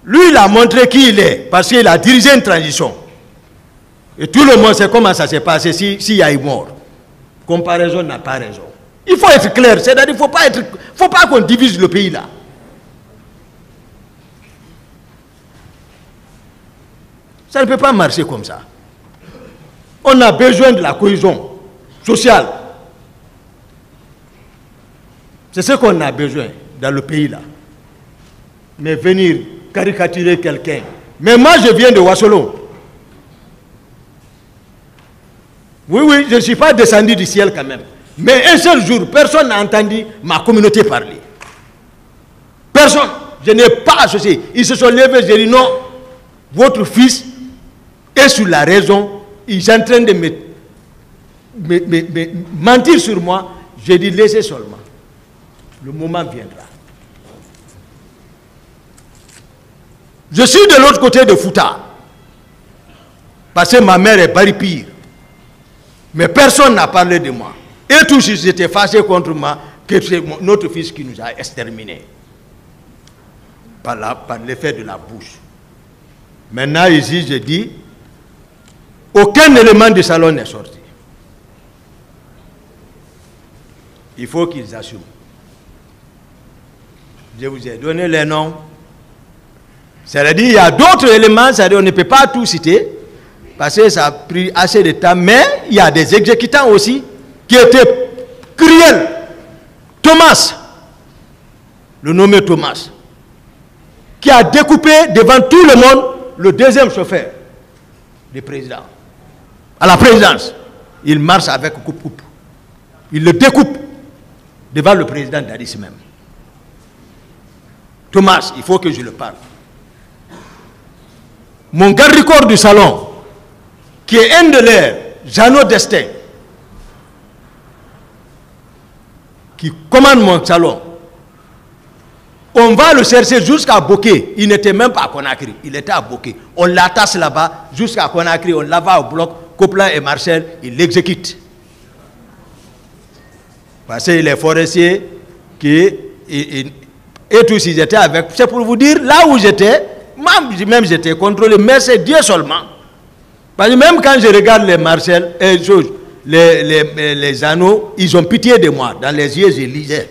lui, il a montré qui il est, parce qu'il a dirigé une transition. Et tout le monde sait comment ça s'est passé s'il y a eu mort. Comparaison n'a pas raison. Il faut être clair, c'est-à-dire qu'il ne faut pas qu'on divise le pays là. Ça ne peut pas marcher comme ça. On a besoin de la cohésion sociale. C'est ce qu'on a besoin dans le pays là. Mais venir caricaturer quelqu'un. Mais moi je viens de Ouassolo. Oui, je ne suis pas descendu du ciel quand même. Mais un seul jour, personne n'a entendu ma communauté parler. Personne. Je n'ai pas associé. Ils se sont levés, j'ai dit non, votre fils est sur la raison. Il est en train de me mentir sur moi. J'ai dit laissez seulement. Le moment viendra. Je suis de l'autre côté de Fouta. Parce que ma mère est Baripire. Mais personne n'a parlé de moi. Et tous ils étaient fâchés contre moi que c'est notre fils qui nous a exterminés. Par l'effet de la bouche. Maintenant ici je dis, aucun élément du salon n'est sorti. Il faut qu'ils assument. Je vous ai donné les noms. C'est-à-dire il y a d'autres éléments, c'est-à-dire on ne peut pas tout citer, parce que ça a pris assez de temps, mais il y a des exécutants aussi qui étaient cruels. Thomas, le nommé Thomas, qui a découpé devant tout le monde le deuxième chauffeur du président. À la présidence, il marche avec coupe-coupe. Il le découpe devant le président d'Addis même. Thomas, il faut que je le parle. Mon garde-corps du salon, qui est un de leurs, Jeannot Destin, qui commande mon salon, on va le chercher jusqu'à Boké. Il n'était même pas à Conakry, il était à Boké. On l'attache là-bas jusqu'à Conakry, on l'ava au bloc, Copland et Marcel, il l'exécute. Parce que les forestiers et tous ils étaient avec. C'est pour vous dire, là où j'étais, même j'étais contrôlé, mais c'est Dieu seulement. Parce que même quand je regarde les Marcel, les anneaux, ils ont pitié de moi. Dans les yeux, je lisais.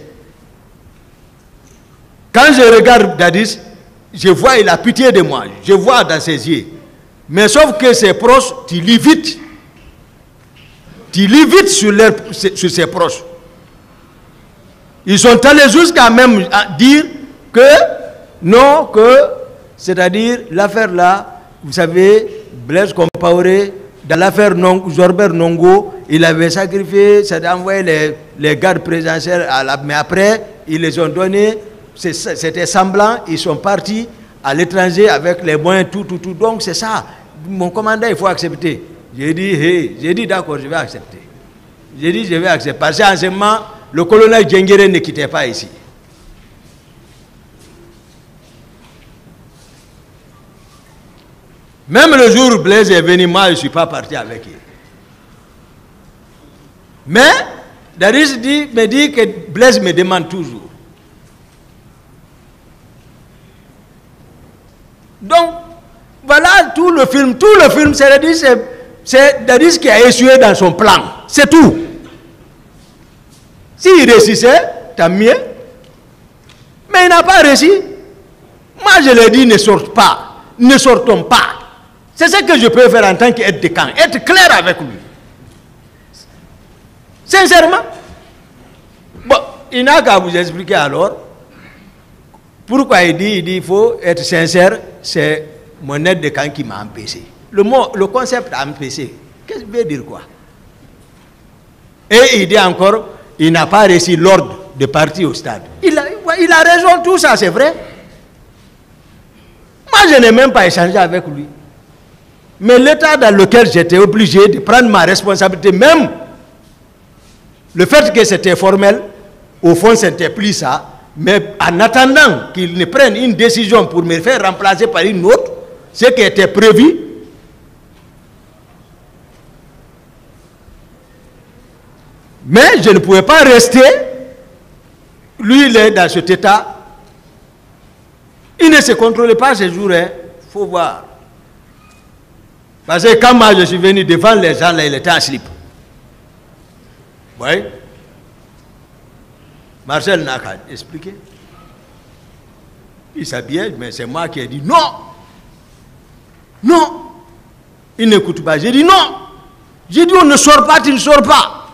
Quand je regarde Dadis, je vois, il a pitié de moi. Je vois dans ses yeux. Mais sauf que ses proches, tu lis vite. Tu lis vite sur ses proches. Ils sont allés jusqu'à même dire que, non, que, c'est-à-dire l'affaire là, vous savez, Blaise Compaoré, dans l'affaire Jorbert Nongo, il avait sacrifié, c'est-à-dire envoyé les gardes présidentiels, mais après, ils les ont donnés, c'était semblant, ils sont partis à l'étranger avec les moyens, tout. Donc c'est ça, mon commandant, il faut accepter. J'ai dit, hey, j'ai dit d'accord, je vais accepter. J'ai dit, je vais accepter. Parce qu'en ce moment, le colonel Djengere ne quittait pas ici. Même le jour où Blaise est venu, moi, je ne suis pas parti avec lui. Mais, Daris me dit que Blaise me demande toujours. Donc, voilà tout le film. Tout le film, c'est Daris qui a essuyé dans son plan. C'est tout. S'il réussissait, tant mieux. Mais il n'a pas réussi. Moi, je lui ai dit, ne sorte pas. Ne sortons pas. C'est ce que je peux faire en tant qu'aide de camp. Être clair avec lui. Sincèrement. Bon, il n'a qu'à vous expliquer alors. Pourquoi il dit il faut être sincère. C'est mon aide de camp qui m'a empêché. Le concept a empêché. Qu'est-ce que veut dire quoi? Et il dit encore, il n'a pas reçu l'ordre de partir au stade. Il a raison, tout ça, c'est vrai. Moi, je n'ai même pas échangé avec lui. Mais l'état dans lequel j'étais obligé de prendre ma responsabilité, même le fait que c'était formel, au fond, c'était plus ça. Mais en attendant qu'il ne prenne une décision pour me faire remplacer par une autre, ce qui était prévu, mais je ne pouvais pas rester. Lui, il est dans cet état. Il ne se contrôlait pas ces jours, il faut voir. Parce que quand moi je suis venu devant les gens, là, il était en slip. Oui. Marcel n'a qu'à expliquer. Il s'habillait, mais c'est moi qui ai dit non. Non. Il n'écoute pas. J'ai dit non. J'ai dit on ne sort pas, tu ne sors pas.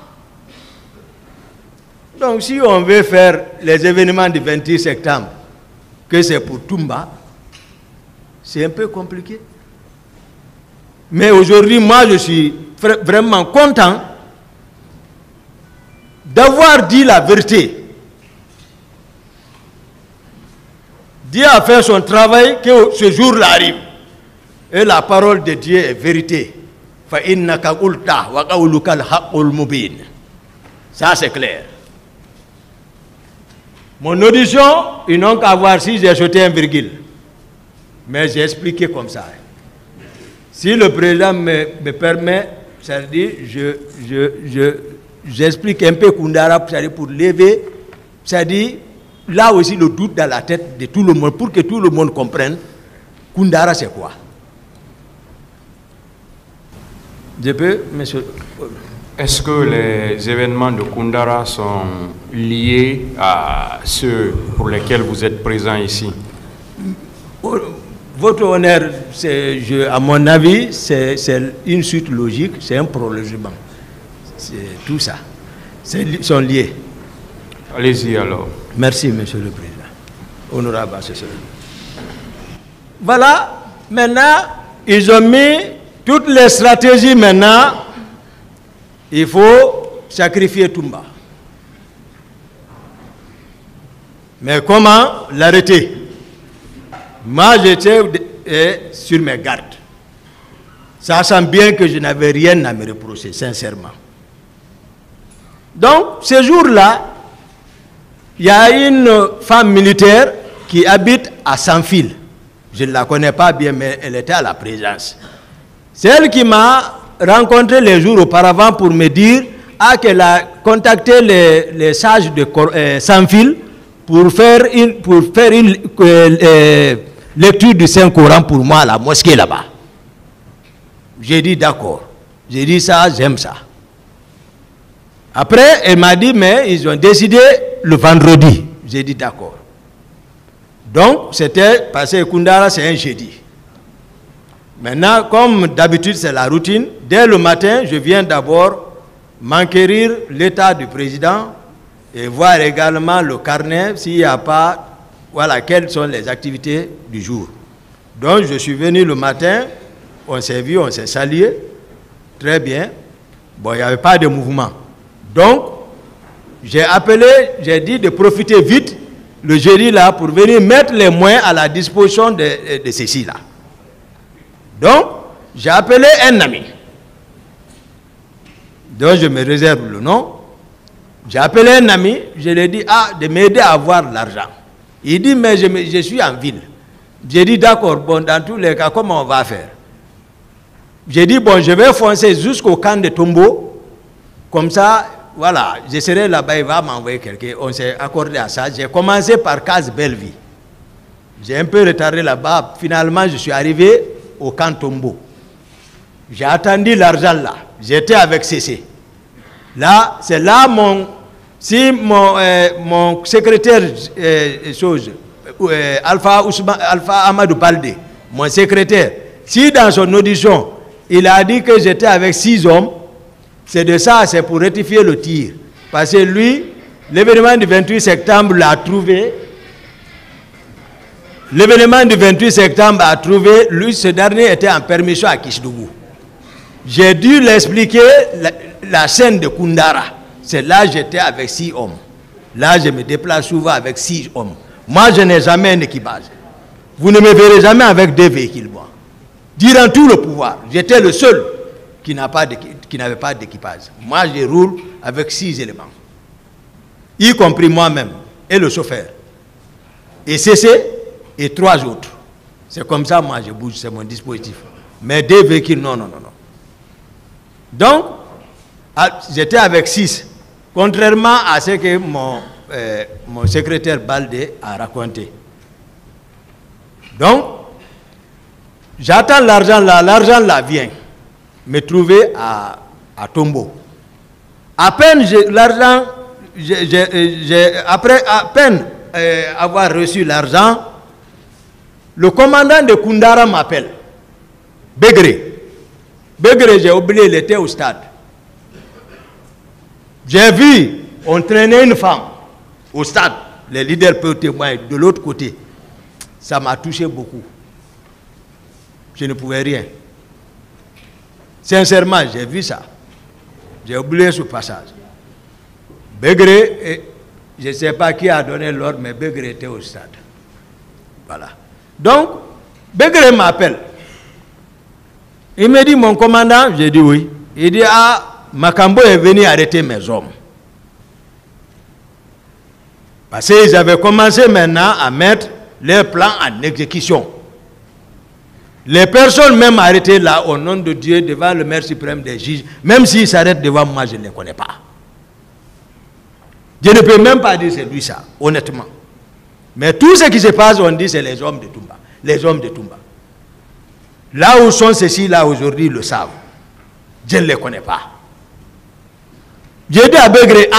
Donc si on veut faire les événements du 28 septembre, que c'est pour Toumba, c'est un peu compliqué. Mais aujourd'hui, moi, je suis vraiment content d'avoir dit la vérité. Dieu a fait son travail, que ce jour-là arrive. Et la parole de Dieu est vérité. Ça, c'est clair. Mon audition, ils n'ont qu'à voir si j'ai jeté un virgule. Mais j'ai expliqué comme ça. Si le président me permet, c'est-à-dire, j'explique un peu Koundara, c'est-à-dire pour lever, c'est-à-dire, là aussi le doute dans la tête de tout le monde, pour que tout le monde comprenne, Koundara c'est quoi? Je peux, monsieur? Est-ce que les événements de Koundara sont liés à ceux pour lesquels vous êtes présent ici? Votre honneur, à mon avis, c'est une suite logique, c'est un prolongement. C'est tout ça. Ils sont liés. Allez-y alors. Merci, monsieur le président. Honorable assesseur. Voilà, maintenant, ils ont mis toutes les stratégies maintenant. Il faut sacrifier Toumba. Mais comment l'arrêter? Moi, j'étais sur mes gardes. Ça sent bien que je n'avais rien à me reprocher, sincèrement. Donc, ce jour-là, il y a une femme militaire qui habite à Sanfil. Je ne la connais pas bien, mais elle était à la présence. C'est elle qui m'a rencontré les jours auparavant pour me dire qu'elle a contacté les sages de Sanfil pour faire une lecture du Saint-Coran pour moi à la mosquée là-bas. J'ai dit d'accord. J'ai dit ça, j'aime ça. Après, elle m'a dit, mais ils ont décidé le vendredi. J'ai dit d'accord. Donc, c'était, parce que Koundara, c'est un jeudi. Maintenant, comme d'habitude, c'est la routine. Dès le matin, je viens d'abord m'enquérir l'état du président et voir également le carnet, s'il n'y a pas, voilà, quelles sont les activités du jour. Donc, je suis venu le matin, on s'est vu, on s'est salué. Très bien. Bon, il n'y avait pas de mouvement. Donc, j'ai appelé, j'ai dit de profiter vite le jeudi là pour venir mettre les moyens à la disposition de ceci là. Donc, j'ai appelé un ami. dont je me réserve le nom. J'ai appelé un ami, je lui ai dit, de m'aider à avoir l'argent. Il dit, mais je suis en ville. J'ai dit, d'accord, bon, dans tous les cas, comment on va faire? J'ai dit, bon, je vais foncer jusqu'au camp de Tombo. Comme ça, voilà, je serai là-bas, il va m'envoyer quelqu'un. On s'est accordé à ça. J'ai commencé par Case Belleville. J'ai un peu retardé là-bas. Finalement, je suis arrivé au camp Tombo. J'ai attendu l'argent là. J'étais avec CC. Là, c'est là mon secrétaire Alpha Amadou Baldé, mon secrétaire, si dans son audition, il a dit que j'étais avec 6 hommes, c'est de ça, c'est pour rectifier le tir. Parce que lui, l'événement du 28 septembre l'a trouvé. L'événement du 28 septembre a trouvé, lui, ce dernier était en permission à Kishidougou. J'ai dû l'expliquer la scène de Koundara. C'est là que j'étais avec 6 hommes. Là, je me déplace souvent avec 6 hommes. Moi, je n'ai jamais un équipage. Vous ne me verrez jamais avec 2 véhicules, moi. Durant tout le pouvoir, j'étais le seul qui n'avait pas d'équipage. Moi, je roule avec 6 éléments. Y compris moi-même et le chauffeur. Et CC et 3 autres. C'est comme ça, moi, je bouge, c'est mon dispositif. Mais 2 véhicules, non, non, non, non. Donc, j'étais avec 6. Contrairement à ce que mon secrétaire Baldé a raconté. Donc, j'attends l'argent là vient me trouver à Tombo. À peine l'argent, après à peine avoir reçu l'argent, le commandant de Koundara m'appelle. Begré, j'ai oublié, il était au stade. J'ai vu, on traînait une femme au stade. Les leaders peuvent témoigner de l'autre côté. Ça m'a touché beaucoup. Je ne pouvais rien. Sincèrement, j'ai vu ça. J'ai oublié ce passage. Begré, je ne sais pas qui a donné l'ordre, mais Begré était au stade. Voilà. Donc, Begré m'appelle. Il me dit, mon commandant, j'ai dit oui. Il dit, Makambo est venu arrêter mes hommes. Parce qu'ils avaient commencé maintenant à mettre leur plan en exécution. Les personnes même arrêtées là, au nom de Dieu, devant le maire suprême des juges, même s'ils s'arrêtent devant moi, je ne les connais pas. Je ne peux même pas dire c'est lui ça, honnêtement. Mais tout ce qui se passe, on dit c'est les hommes de Toumba. Les hommes de Toumba. Là où sont ceux-ci, là aujourd'hui, ils le savent. Je ne les connais pas. J'ai dit à Begré,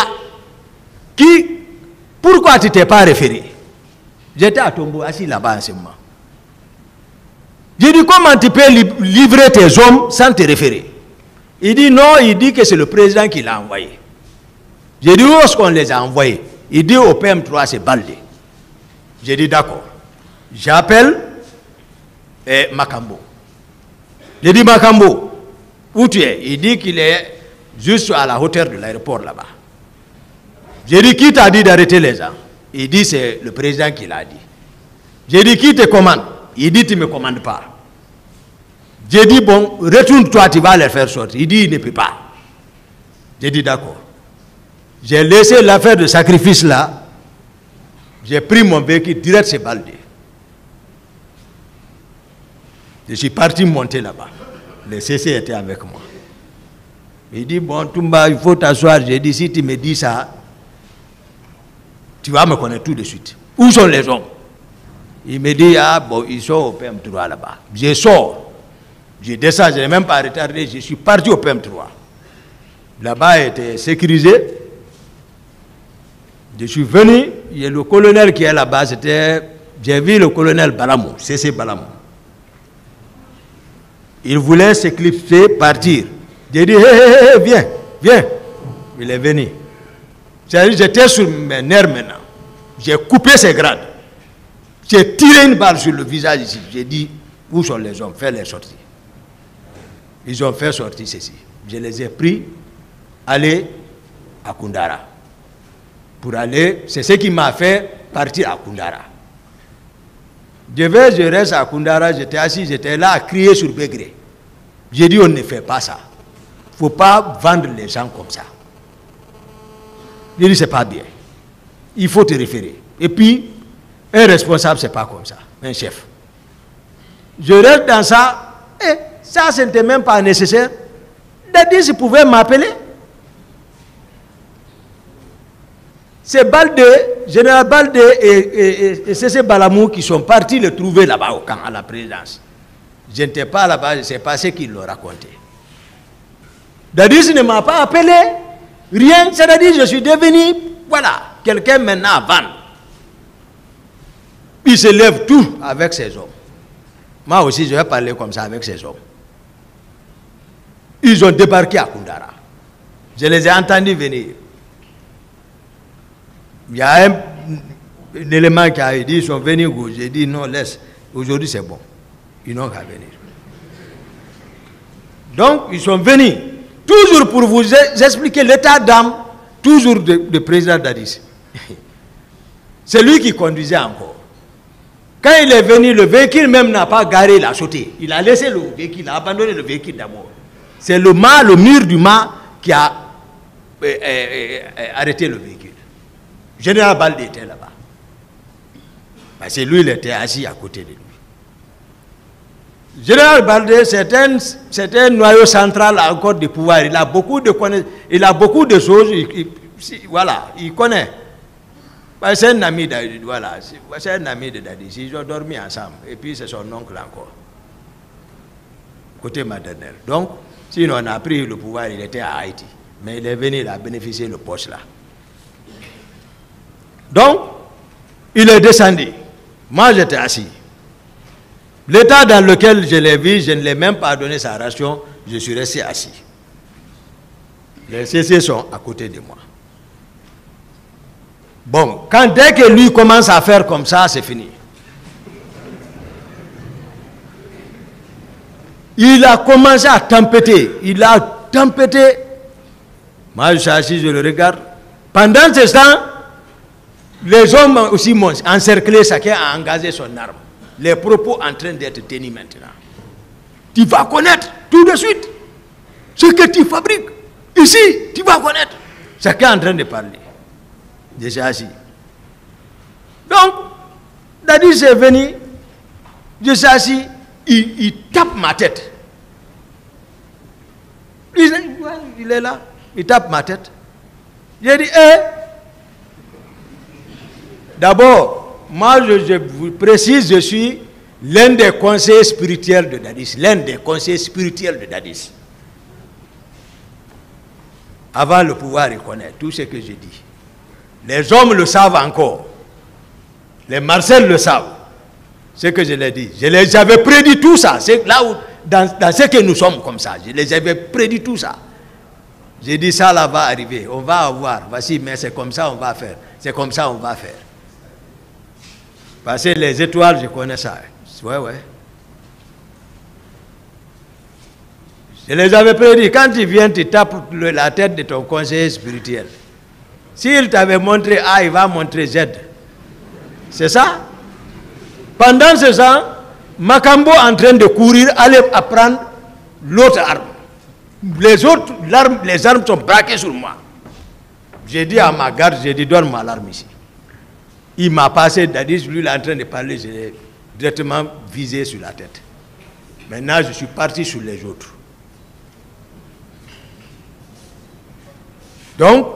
pourquoi tu ne t'es pas référé? J'étais à Tombo, assis là-bas en ce moment. J'ai dit, comment tu peux livrer tes hommes sans te référer? Il dit, non, il dit que c'est le président qui l'a envoyé. J'ai dit, où est-ce qu'on les a envoyés? Il dit, au PM3, c'est Baldé. J'ai dit, d'accord. J'appelle Makambo. J'ai dit, Makambo, où tu es? Il dit qu'il est juste à la hauteur de l'aéroport là-bas. J'ai dit, qui t'a dit d'arrêter les gens? Il dit, c'est le président qui l'a dit. J'ai dit, qui te commande? Il dit, tu ne me commandes pas. J'ai dit, bon, retourne-toi, tu vas les faire sortir. Il dit, il ne peut pas. J'ai dit, d'accord. J'ai laissé l'affaire de sacrifice là. J'ai pris mon véhicule direct chez Baldé. Je suis parti monter là-bas. Le CC était avec moi. Il dit, bon, Toumba, il faut t'asseoir. J'ai dit, si tu me dis ça, tu vas me connaître tout de suite. Où sont les hommes? Il me dit, bon, ils sont au PM3 là-bas. Je sors. Je descends, je n'ai même pas retardé. Je suis parti au PM3. Là-bas, il était sécurisé. Je suis venu. Il y a le colonel qui est là-bas. J'ai vu le colonel Balamou, CC Balamou. Il voulait s'éclipser, partir. J'ai dit, hé, viens, viens. Il est venu. J'étais sur mes nerfs maintenant. J'ai coupé ses grades. J'ai tiré une balle sur le visage ici. J'ai dit, où sont les hommes? Fais-les sortir. Ils ont fait sortir ceci. Je les ai pris, aller à Koundara. Pour aller, c'est ce qui m'a fait partir à Koundara. Je reste à Koundara, j'étais assis, j'étais là à crier sur Begré. J'ai dit, on ne fait pas ça. faut pas vendre les gens comme ça. Je dis, c'est pas bien. Il faut te référer. Et puis, un responsable, c'est pas comme ça, un chef. Je reste dans ça, et ça, ce n'était même pas nécessaire. Dadis pouvait m'appeler. C'est Balde, général Balde et C.C. Balamou qui sont partis le trouver là-bas au camp, à la présidence. Je n'étais pas là-bas, c'est pas ce qu'ils l'ont raconté. Dadis ne m'a pas appelé, rien, c'est-à-dire je suis devenu, voilà, quelqu'un maintenant à vendre. Il se lève tout avec ses hommes. Moi aussi, je vais parler comme ça avec ces hommes. Ils ont débarqué à Koundara. Je les ai entendus venir. Il y a un élément qui a dit, ils sont venus, j'ai dit non, laisse. Aujourd'hui, c'est bon. Ils n'ont qu'à venir. Donc, ils sont venus. Toujours pour vous expliquer l'état d'âme, toujours de président Dadis. C'est lui qui conduisait encore. Quand il est venu, le véhicule même n'a pas garé, il a sauté. Il a laissé le véhicule, il a abandonné le véhicule d'abord. C'est le mât, le mur du mât qui a arrêté le véhicule. Général Balde était là-bas. Parce que lui, il était assis à côté de lui. Général Balde, c'est un noyau central encore du pouvoir. Il a beaucoup de connaissances, il a beaucoup de choses. Voilà, il connaît. C'est un ami de, voilà, c'est un ami de Dadis. Ils ont dormi ensemble. Et puis c'est son oncle encore. Côté maternel. Donc, sinon on a pris le pouvoir, il était à Haïti. Mais il est venu, il a bénéficié de le poste là. Donc, il est descendu. Moi, j'étais assis. L'état dans lequel je l'ai vu, je ne l'ai même pas donné sa ration, je suis resté assis. Les CC sont à côté de moi. Bon, dès que lui commence à faire comme ça, c'est fini. Il a commencé à tempêter. Il a tempêté. Moi, je suis assis, je le regarde. Pendant ce temps, les hommes aussi m'ont encerclé, chacun a engagé son arme. Les propos en train d'être tenus maintenant. Tu vas connaître tout de suite ce que tu fabriques. Ici, tu vas connaître. Chacun est en train de parler. Je suis assis. Donc, Dadis est venu, je suis assis, il tape ma tête. Il est là, il tape ma tête. J'ai dit, d'abord, moi je vous précise, je suis l'un des conseillers spirituels de Dadis. L'un des conseillers spirituels de Dadis. Avant le pouvoir reconnaître tout ce que j'ai dit. Les hommes le savent encore. Les Marcel le savent. Ce que je l'ai dit. Je les avais prédit tout ça. C'est là où, dans ce que nous sommes comme ça, je les avais prédit tout ça. J'ai dit ça là va arriver. On va avoir. Voici, mais c'est comme ça on va faire. C'est comme ça on va faire. Parce que les étoiles, je connais ça. Ouais, ouais. Je les avais prédit. Quand tu viens, tu tapes la tête de ton conseiller spirituel. S'il t'avait montré A, il va montrer Z. C'est ça? Pendant ce temps, Makambo en train de courir, allait apprendre l'autre arme. Les armes sont braquées sur moi. J'ai dit à ma garde, j'ai dit, donne-moi l'arme ici. Il m'a passé, Dadis, lui, il est en train de parler, je l'ai directement visé sur la tête. Maintenant, je suis parti sur les autres. Donc,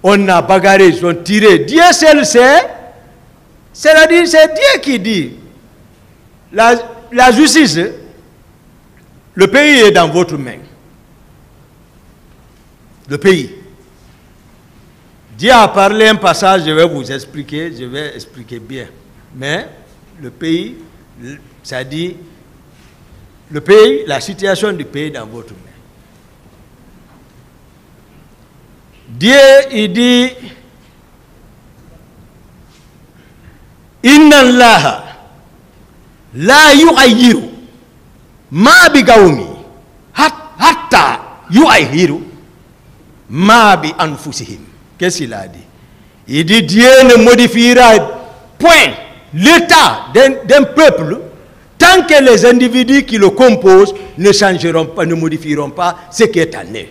on a bagarré, ils ont tiré. Dieu seul sait, c'est-à-dire c'est Dieu qui dit. La justice, le pays est dans votre main. Le pays. Dieu a parlé un passage, je vais vous expliquer, je vais expliquer bien. Mais le pays, ça dit, le pays, la situation du pays est dans votre main. Dieu, il dit, Inna Allah la yu'ayyiru ma bi qawmi hatta yu'ayyiru ma bi anfusihim. Qu'est-ce qu'il a dit? Il dit, Dieu ne modifiera point l'état d'un peuple tant que les individus qui le composent ne changeront pas, ne modifieront pas ce qui est en eux.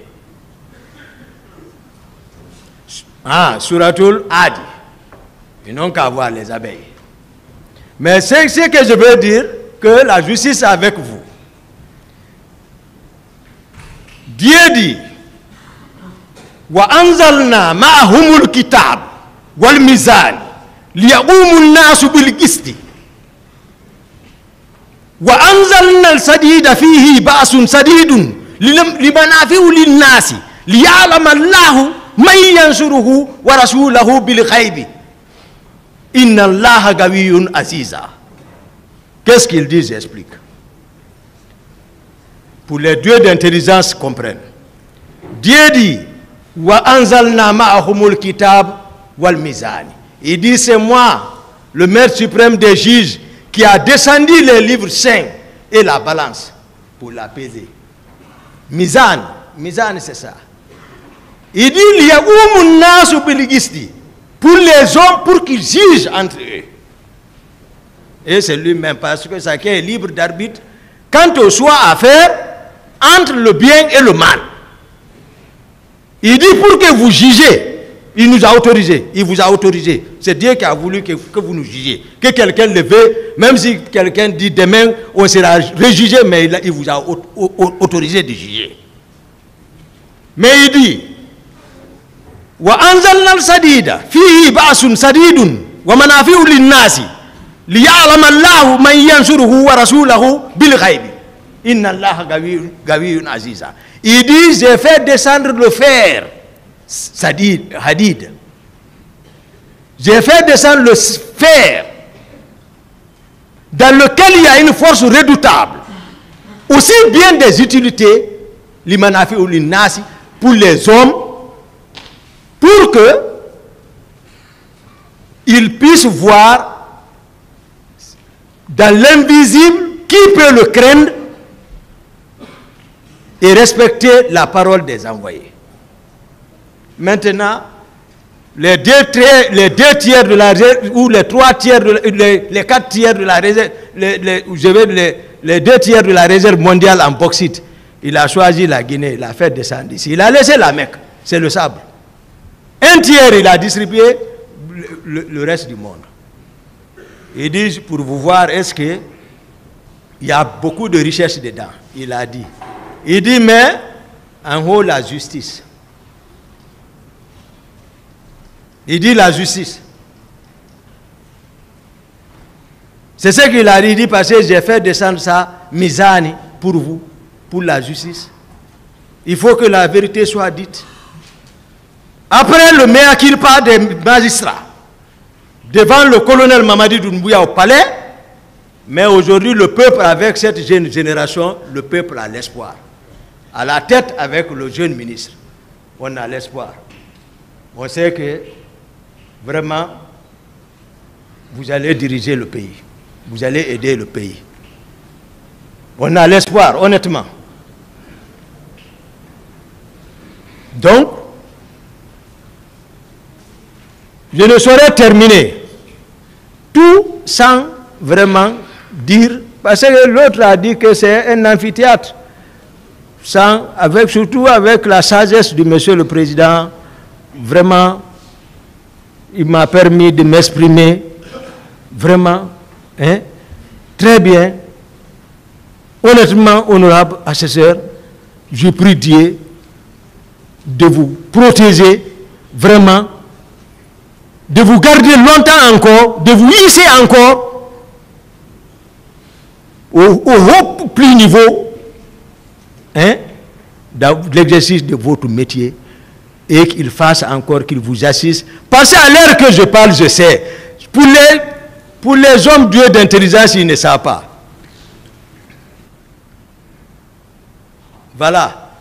Suratul Adi. Ils n'ont qu'à voir les abeilles. Mais c'est ce que je veux dire, que la justice est avec vous. Dieu dit, wa anzalna ma'ahumul kitab wal mizan liyaqumun nasu bil qisti wa anzalna al sadida fihi ba'sun sadidun limanafi'u lin nasi liya'lama Allahu man yansuruhu wa rasulahu bil ghaibi inna Allaha gawiyyun aziza. Qu'est-ce qu'il dit? J'explique. Pour les dieux d'intelligence comprennent. Dieu dit wa anzalna ma'ahumul kitab wal mizan. Il dit c'est moi, le maître suprême des juges, qui a descendu les livres saints et la balance pour la peser. Mizan c'est ça. Il dit liya'umun nasu bil qisti, pour les hommes, pour qu'ils jugent entre eux. Et c'est lui-même, parce que chacun est libre d'arbitre quant au choix à faire entre le bien et le mal. Il dit pour que vous jugez, il nous a autorisé, il vous a autorisé. C'est Dieu qui a voulu que vous nous jugiez. Que quelqu'un le veuille, même si quelqu'un dit demain on sera rejugé, mais il vous a autorisé de juger. Mais il dit wa anzalna al-sadida fihi ba'sun sadidun wa manafi'u lin-nasi liya'lama Allahu man yansuruhu wa rasulahu bil ghaibi inna Allaha gawiyyun aziza. Il dit j'ai fait descendre le fer hadid. J'ai fait descendre le fer dans lequel il y a une force redoutable, aussi bien des utilités limanafi'u lin-nasi, pour les hommes, pour que ils puissent voir dans l'invisible qui peut le craindre et respecter la parole des envoyés. Maintenant, les deux tiers de la réserve, ou les 3 tiers, les 4 tiers de la réserve, les 2 tiers de la réserve mondiale en bauxite, il a choisi la Guinée, il a fait descendre ici. Il a laissé la Mecque, c'est le sable. 1 tiers, il a distribué le reste du monde. Il dit, pour vous voir, est-ce qu'il y a beaucoup de richesses dedans? Il a dit. Il dit, mais en haut, la justice. Il dit la justice. C'est ce qu'il a dit, il dit, parce que j'ai fait descendre ça, Mizani, pour vous, pour la justice. Il faut que la vérité soit dite. Après le mea culpa des magistrats, devant le colonel Mamadi Doumbouya au palais, mais aujourd'hui le peuple, avec cette jeune génération, le peuple a l'espoir. À la tête avec le jeune ministre, on a l'espoir. On sait que vraiment, vous allez diriger le pays. Vous allez aider le pays. On a l'espoir, honnêtement. Donc, je ne saurais terminer tout sans vraiment dire, parce que l'autre a dit que c'est un amphithéâtre, surtout avec la sagesse de monsieur le président, vraiment, il m'a permis de m'exprimer vraiment, très bien, honnêtement, honorable assesseur, je prie Dieu de vous protéger vraiment, de vous garder longtemps encore, de vous hisser encore au haut plus niveau dans l'exercice de votre métier, et qu'il fasse encore, qu'il vous assiste. Parce qu'à l'heure que je parle, je sais, pour les hommes dieux d'intelligence, ils ne savent pas. Voilà.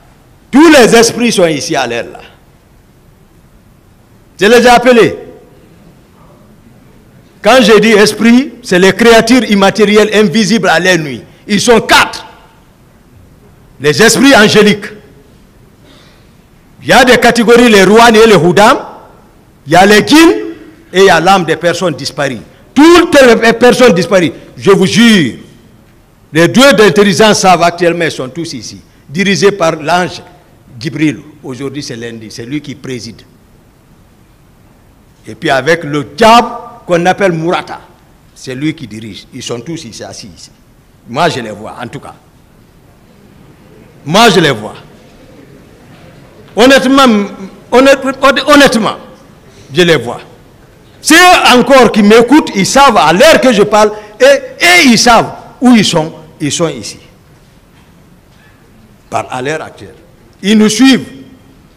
Tous les esprits sont ici à l'heure là. Je les ai appelés. Quand je dis esprit, c'est les créatures immatérielles invisibles à l'œil nuit. Ils sont 4. Les esprits angéliques. Il y a des catégories, les Rouhani et les Houdam. Il y a les Djinns et il y a l'âme des personnes disparues. Toutes les personnes disparues, je vous jure, Les deux d'intelligence savent actuellement, ils sont tous ici, dirigés par l'ange Djibril. Aujourd'hui, c'est lundi, c'est lui qui préside. Et puis avec le diable qu'on appelle Mourata, c'est lui qui dirige. Ils sont tous ici, assis ici. Moi, je les vois, en tout cas. Moi, je les vois. Honnêtement, je les vois. Ceux encore qui m'écoutent, ils savent à l'heure que je parle, et ils savent où ils sont ici. À l'heure actuelle. Ils nous suivent.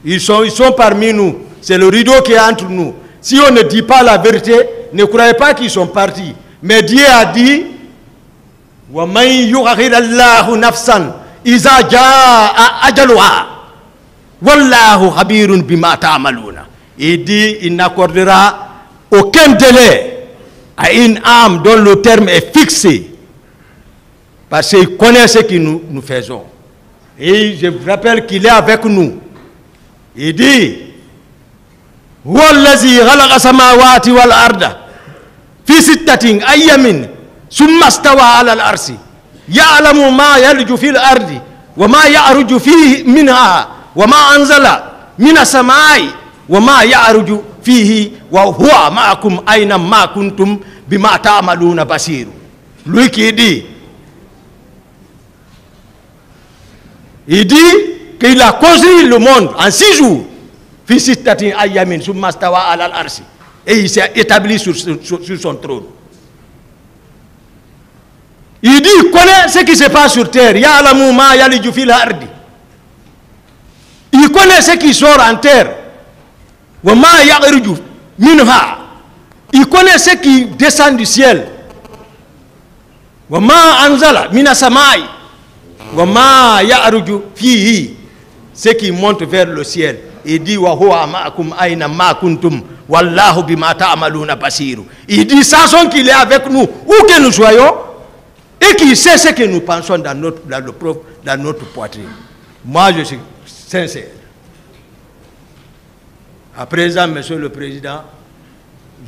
Ils sont parmi nous. C'est le rideau qui est entre nous. Si on ne dit pas la vérité, ne croyez pas qu'ils sont partis. Mais Dieu a dit, وَمَنْ يُغَغِرَ اللَّهُ نَفْسًا إِذَا جَاءَ أَجَلُهَا وَاللَّهُ خَبِيرٌ بِمَا تَعْمَلُونَ. Il dit, il n'accordera aucun délai à une âme dont le terme est fixé. Parce qu'il connaît ce que nous faisons. Et je vous rappelle qu'il est avec nous. Il dit, هو الذي خلق السماوات والأرض في 6 أيام ثم استوى على العرش يعلم ما يلج في الأرض وما يعرج فيه منها وما أنزل من السماء وما يعرج فيه وهو معكم أينما كنتم بما تعملون بصير. Lui qui dit, il dit qu'il a construit le monde en 6 jours. Et il s'est établi sur son trône. Il dit, il connaît ce qui se passe sur terre. Il connaît ce qui sort en terre. Il connaît ce qui descend du ciel. Ce qui monte vers le ciel. Il dit, il dit, sachant qu'il est avec nous, où que nous soyons, et qu'il sait ce que nous pensons dans notre poitrine. Moi, je suis sincère. À présent, Monsieur le Président,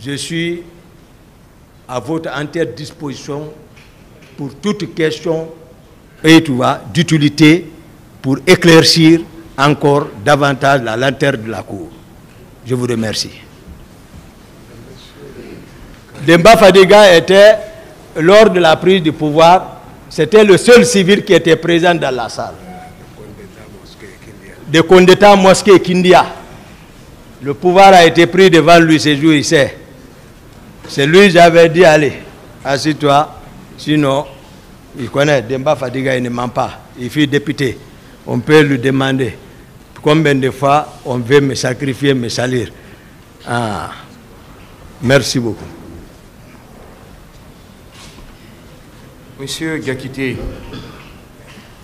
je suis à votre entière disposition pour toute question d'utilité pour éclaircir encore davantage la lanterne de la cour. Je vous remercie. Demba Fadiga était, lors de la prise du pouvoir, c'était le seul civil qui était présent dans la salle. De Kondeta Mosquée Kindia. Le pouvoir a été pris devant lui ce jour, il sait. C'est lui, j'avais dit, allez, assis-toi, sinon, il connaît, Demba Fadiga, il ne ment pas. Il fut député. On peut lui demander combien de fois on veut me sacrifier, me salir. Ah, merci beaucoup. Monsieur Gakité.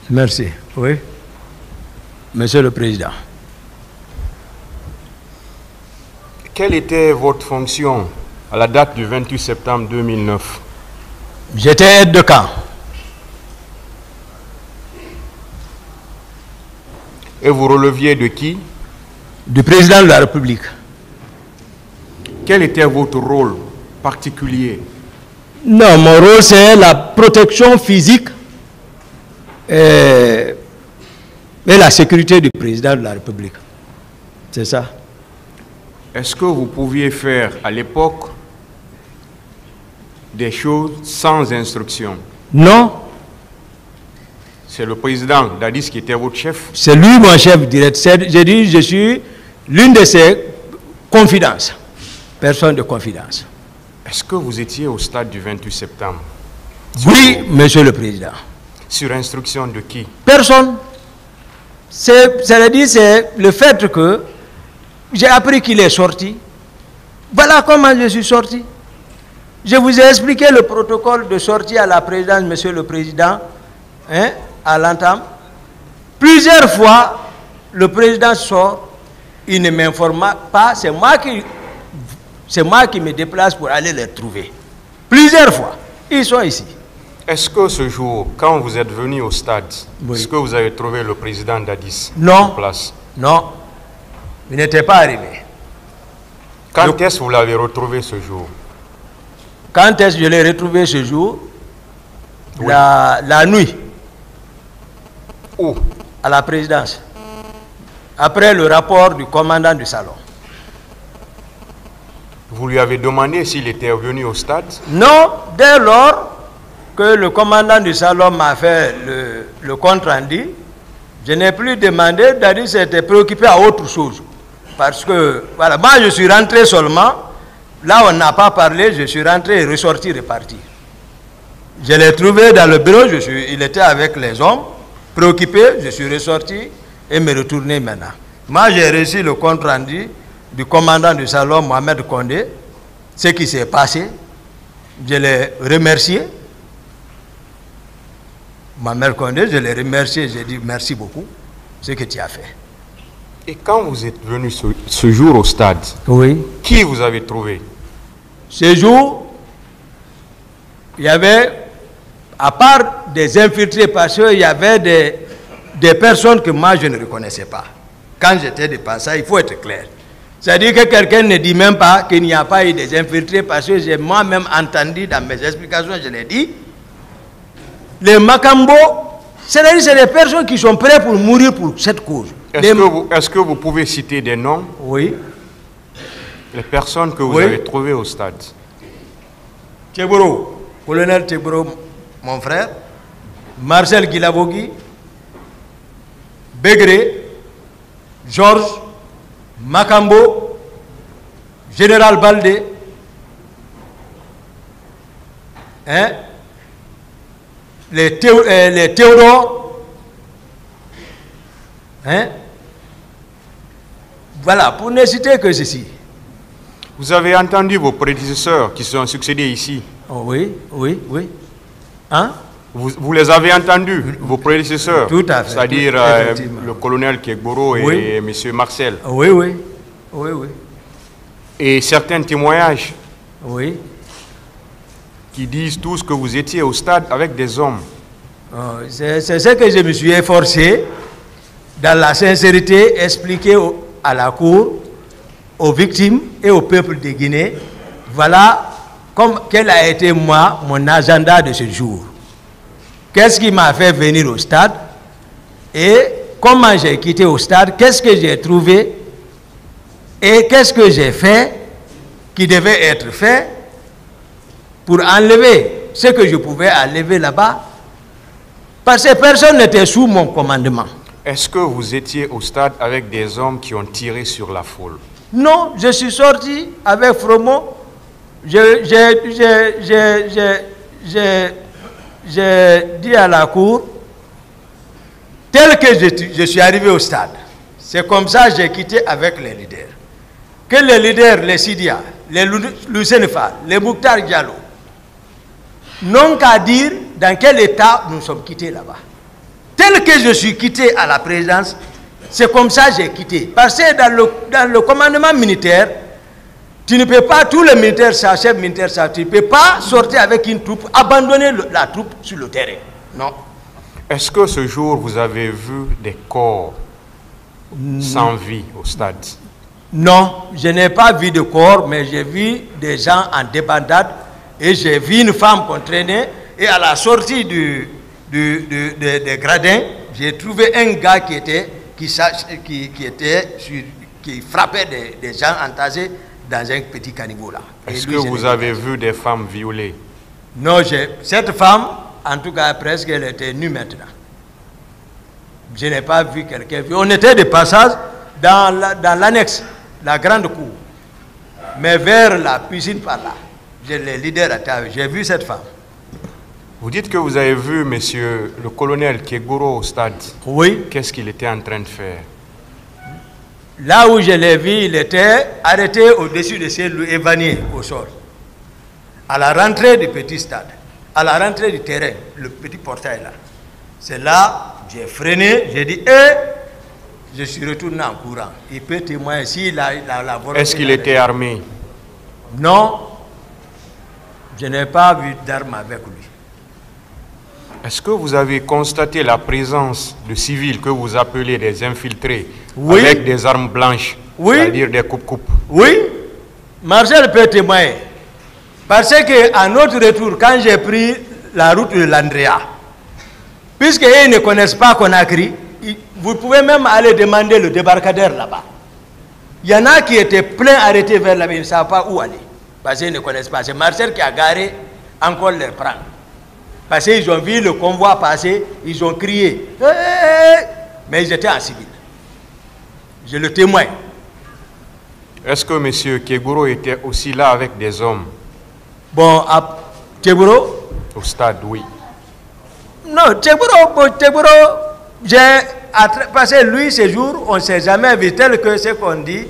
Merci. Oui. Monsieur le Président. Quelle était votre fonction à la date du 28 septembre 2009? J'étais aide de camp. Et vous releviez de qui? Du président de la République. Quel était votre rôle particulier? Non, mon rôle c'est la protection physique et la sécurité du président de la République. C'est ça. Est-ce que vous pouviez faire à l'époque des choses sans instruction? Non. C'est le président Dadis qui était votre chef? C'est lui mon chef direct. J'ai dit, je suis l'une de ses confidences. Personne de confidence. Est-ce que vous étiez au stade du 28 septembre? Oui, Monsieur le Président. Sur instruction de qui? Personne. C'est le fait que j'ai appris qu'il est sorti. Voilà comment je suis sorti. Je vous ai expliqué le protocole de sortie à la présidence, Monsieur le Président, hein, à l'entame. Plusieurs fois, le président sort, il ne m'informe pas, c'est moi qui me déplace pour aller les trouver. Plusieurs fois, ils sont ici. Est-ce que ce jour, quand vous êtes venu au stade, oui, est-ce que vous avez trouvé le président Dadis en place? Non, il n'était pas arrivé. Quand est-ce que vous l'avez retrouvé ce jour? Quand est-ce que je l'ai retrouvé ce jour? Oui. la nuit Où? à la présidence, après le rapport du commandant du salon. Vous lui avez demandé s'il était venu au stade? Non, dès lors que le commandant du salon m'a fait le compte rendu, je n'ai plus demandé, c'est-à-dire c'était préoccupé à autre chose. Parce que, voilà, moi je suis rentré seulement, là on n'a pas parlé, je suis rentré et ressorti, reparti. Je l'ai trouvé dans le bureau, il était avec les hommes, préoccupé, je suis ressorti et me retourné maintenant. Moi j'ai reçu le compte rendu du commandant du salon, Mohamed Condé, ce qui s'est passé, je l'ai remercié. Mohamed Condé, je l'ai remercié, j'ai dit merci beaucoup, ce que tu as fait. Et quand vous êtes venu ce jour au stade, Oui. qui vous avez trouvé? Ce jour, il y avait, à part des infiltrés, parce qu'il y avait des personnes que moi je ne reconnaissais pas. Quand j'étais de passage, il faut être clair. C'est-à-dire que quelqu'un ne dit même pas qu'il n'y a pas eu des infiltrés, parce que j'ai moi-même entendu dans mes explications, je l'ai dit, les Makambo, c'est-à-dire c'est des personnes qui sont prêtes pour mourir pour cette cause. Est-ce que vous pouvez citer des noms? Oui. Les personnes que vous avez trouvées au stade? Tcheboro, colonel Tcheboro, mon frère, Marcel Guilavogui, Begré, Georges, Makambo, Général Baldé, hein, les Théodore, hein, voilà, pour ne citer que ceci. Vous avez entendu vos prédécesseurs qui se sont succédés ici? Oh, oui, oui, oui. Hein? Vous les avez entendus, vos prédécesseurs? Tout à fait. C'est-à-dire le colonel Kegboro et M. Marcel? Oui, oui, oui, oui. Et certains témoignages? Oui. Qui disent tous que vous étiez au stade avec des hommes. C'est ce que je me suis efforcé, dans la sincérité, expliquer à la Cour, aux victimes et au peuple de Guinée, voilà quel a été moi, mon agenda de ce jour. Qu'est-ce qui m'a fait venir au stade et comment j'ai quitté au stade, qu'est-ce que j'ai trouvé et qu'est-ce que j'ai fait qui devait être fait pour enlever ce que je pouvais enlever là-bas, parce que personne n'était sous mon commandement. Est-ce que vous étiez au stade avec des hommes qui ont tiré sur la foule? Non, je suis sorti avec Fromo. J'ai dit à la Cour, tel que je suis arrivé au stade, c'est comme ça que j'ai quitté avec les leaders. Que les leaders, les Sidia, les Lucenfa, les Mouktar Diallo, n'ont qu'à dire dans quel état nous sommes quittés là-bas. Tel que je suis quitté à la présidence, c'est comme ça que j'ai quitté. Parce que dans le commandement militaire, tu ne peux pas, tous les militaires, chefs militaires, tu ne peux pas sortir avec une troupe, abandonner la troupe sur le terrain. Non. Est-ce que ce jour, vous avez vu des corps sans vie au stade? Non, je n'ai pas vu de corps, mais j'ai vu des gens en débandade et j'ai vu une femme qu'on traînait. Et à la sortie des gradins, j'ai trouvé un gars qui frappait des gens entassés dans un petit caniveau là. Est-ce que vous avez vu des femmes violées? Non, cette femme, en tout cas presque, elle était nue maintenant. Je n'ai pas vu quelqu'un. On était de passage dans l'annexe, la grande cour. Mais vers la piscine par là, les leaders étaient, j'ai vu cette femme. Vous dites que vous avez vu monsieur le colonel Kegboro au stade. Oui. Qu'est-ce qu'il était en train de faire? Là où je l'ai vu, il était arrêté au-dessus de ses évaniers au sol. À la rentrée du petit stade, à la rentrée du terrain, le petit portail là. C'est là, j'ai freiné, j'ai dit, je suis retourné en courant. Il peut témoigner si la volonté. Est-ce qu'il était armé? Non, je n'ai pas vu d'armes avec lui. Est-ce que vous avez constaté la présence de civils que vous appelez des infiltrés, oui, avec des armes blanches, oui, c'est-à-dire des coupes-coupes? Oui, Marcel peut témoigner. Parce qu'à notre retour, quand j'ai pris la route de l'Andrea. Puisqu'ils ne connaissent pas Conakry, vous pouvez même aller demander le débarcadère là-bas. Il y en a qui étaient pleins arrêtés vers là-bas, ils ne savent pas où aller. Parce qu'ils ne connaissent pas. C'est Marcel qui a garé, encore les prendre. Parce qu'ils ont vu le convoi passer, ils ont crié. Mais ils étaient en civil. Je le témoigne. Est-ce que M. Keguro était aussi là avec des hommes? Bon, à Keguro? Au stade, oui. Non, Keguro, j'ai passé lui ce jour, on ne s'est jamais vu, tel que ce qu'on dit,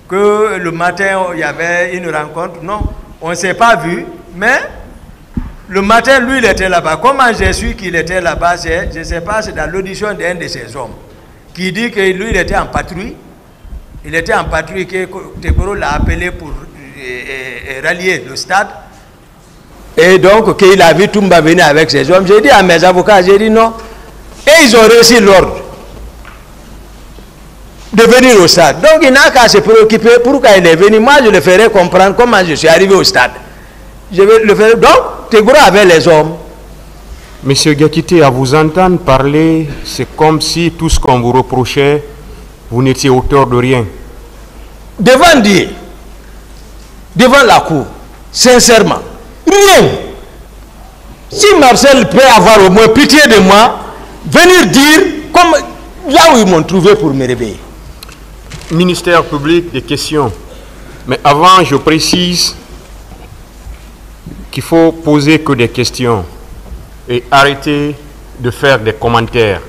que le matin il y avait une rencontre. Non, on ne s'est pas vu, mais le matin, lui, il était là-bas. Comment j'ai su qu'il était là-bas? Je ne sais pas, c'est dans l'audition d'un de ses hommes qui dit que lui, il était en patrouille. Il était en patrouille, que Keguro l'a appelé pour rallier le stade. Et donc, qu'il a vu Toumba venir avec ses hommes. J'ai dit à mes avocats, j'ai dit non. Et ils ont reçu l'ordre de venir au stade. Donc, il n'a qu'à se préoccuper pourquoi il est venu. Moi, je le ferai comprendre comment je suis arrivé au stade. Je vais le faire. Donc, Keguro avait les hommes. Monsieur Gakité, à vous entendre parler, c'est comme si tout ce qu'on vous reprochait, vous n'étiez auteur de rien. Devant Dieu, devant la cour, sincèrement, rien. Si Marcel peut avoir au moins pitié de moi, venir dire comme là où ils m'ont trouvé pour me réveiller. Ministère public, des questions. Mais avant, je précise qu'il faut poser que des questions et arrêter de faire des commentaires.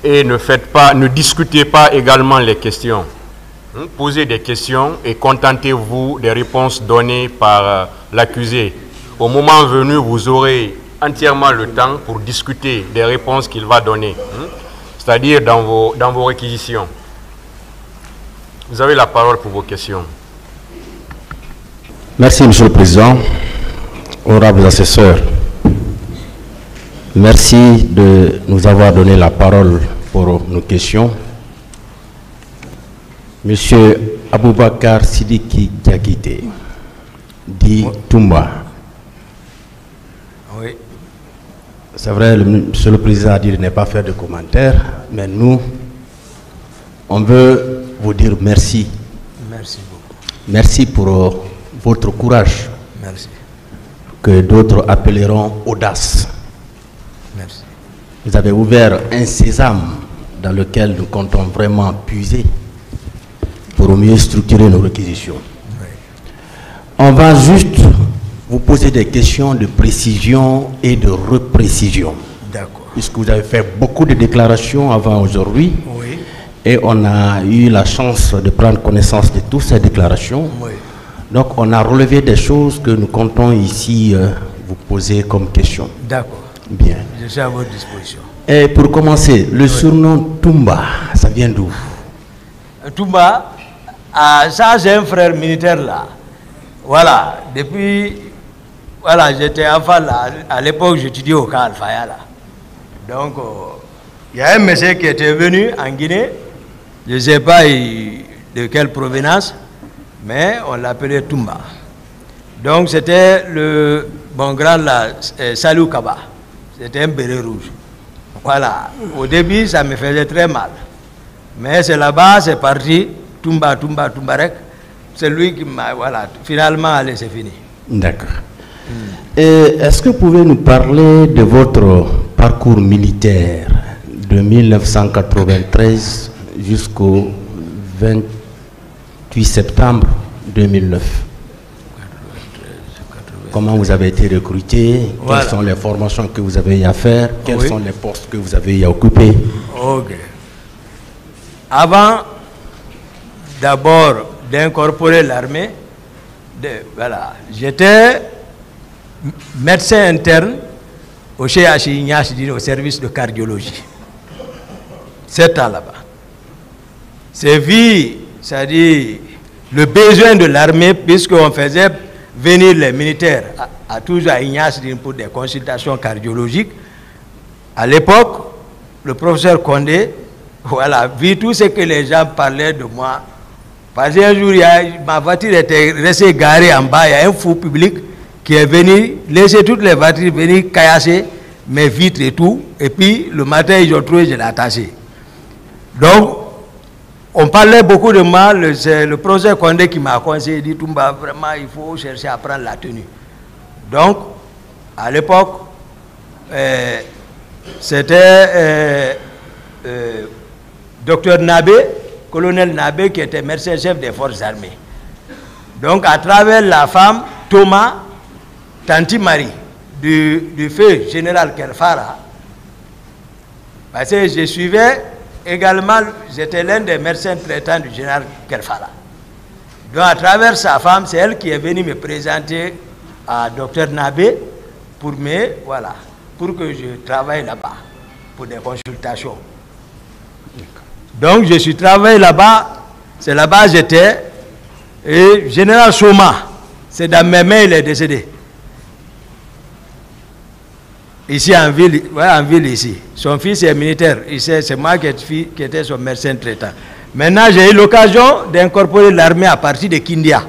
Et ne discutez pas également les questions. Posez des questions et contentez-vous des réponses données par l'accusé. Au moment venu, vous aurez entièrement le temps pour discuter des réponses qu'il va donner, c'est-à-dire dans vos réquisitions. Vous avez la parole pour vos questions. Merci, Monsieur le Président. Honorables assesseurs, merci de nous avoir donné la parole pour nos questions. Monsieur Aboubakar Sidiki Diakité, dit Toumba. Oui. C'est vrai, Monsieur le Président a dit de ne pas faire de commentaires, mais nous, on veut vous dire merci. Merci beaucoup. Merci pour votre courage. Merci. Que d'autres appelleront audace. Merci. Vous avez ouvert un sésame dans lequel nous comptons vraiment puiser pour mieux structurer nos réquisitions. Oui. On va juste vous poser des questions de précision et de reprécision. D'accord. Puisque vous avez fait beaucoup de déclarations avant aujourd'hui. Oui. Et on a eu la chance de prendre connaissance de toutes ces déclarations. Oui. Donc on a relevé des choses que nous comptons ici vous poser comme question. D'accord. Bien. Je suis à votre disposition. Et pour commencer, le surnom Toumba, ça vient d'où? Toumba, ça j'ai un frère militaire là. Voilà, depuis, voilà, j'étais enfant là, à l'époque j'étudiais au camp Alfaya là. Donc, il y a un monsieur qui était venu en Guinée, je ne sais pas de quelle provenance, mais on l'appelait Toumba. Donc c'était le bon grand là, Salou Kaba. C'était un béret rouge. Voilà. Au début, ça me faisait très mal. Mais c'est là-bas, c'est parti. Toumba, Toumba, Toumbarek. C'est lui qui m'a... Voilà. Finalement, allez, c'est fini. D'accord. Est-ce que vous pouvez nous parler de votre parcours militaire de 1993 jusqu'au 28 septembre 2009? Comment vous avez été recruté? Voilà. Quelles sont les formations que vous avez eu à faire? Quels sont les postes que vous avez eu à occuper? Ok. Avant, d'abord, d'incorporer l'armée, voilà, j'étais médecin interne au CHI Ignace au service de cardiologie. 7 ans là-bas. C'est vu, c'est-à-dire le besoin de l'armée, puisqu'on faisait venir les militaires à toujours à Ignace pour des consultations cardiologiques. À l'époque, le professeur Condé, voilà, vu tout ce que les gens parlaient de moi. Parce qu'un jour, ma voiture était restée garée en bas, il y a un fou public qui est venu laisser toutes les voitures venir caillasser mes vitres et tout. Et puis le matin, ils ont trouvé, je l'ai attaché. Donc, on parlait beaucoup de moi, c'est le professeur Condé qui m'a conseillé, il dit Toumba, vraiment, il faut chercher à prendre la tenue. Donc, à l'époque, c'était docteur Nabé, colonel Nabé, qui était médecin-chef des forces armées. Donc, à travers la femme, Thomas, Tanti Marie, du feu général Kelfara, parce que je suivais également, j'étais l'un des médecins traitants du général Kelfara. Donc, à travers sa femme, c'est elle qui est venue me présenter à docteur Nabé pour que je travaille là-bas, pour des consultations. Donc, je suis travaillé là-bas, c'est là-bas que j'étais, et général Soma, c'est dans mes mains, il est décédé. Ici en ville ici. Son fils est militaire. C'est moi qui étais son médecin traitant. Maintenant, j'ai eu l'occasion d'incorporer l'armée à partir de Kindia.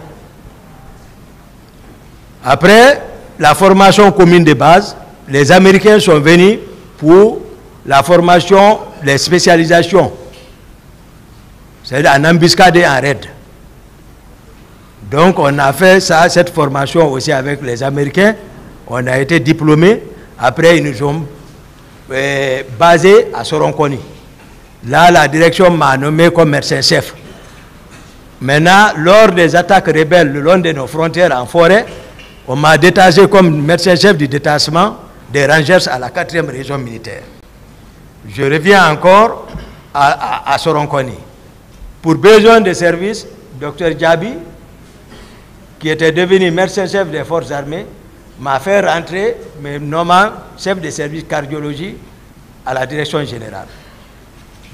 Après la formation commune de base, les Américains sont venus pour la formation, les spécialisations. C'est en embuscade et en raid. Donc, on a fait ça, cette formation aussi avec les Américains. On a été diplômés. Après, ils nous ont basés à Soronconi. Là, la direction m'a nommé comme médecin-chef. Maintenant, lors des attaques rebelles le long de nos frontières en forêt, on m'a détaché comme médecin-chef du détachement des Rangers à la 4e région militaire. Je reviens encore à Soronconi. Pour besoin de service, Dr Djabi, qui était devenu médecin-chef des forces armées, m'a fait rentrer, me nommant chef de service cardiologie à la direction générale.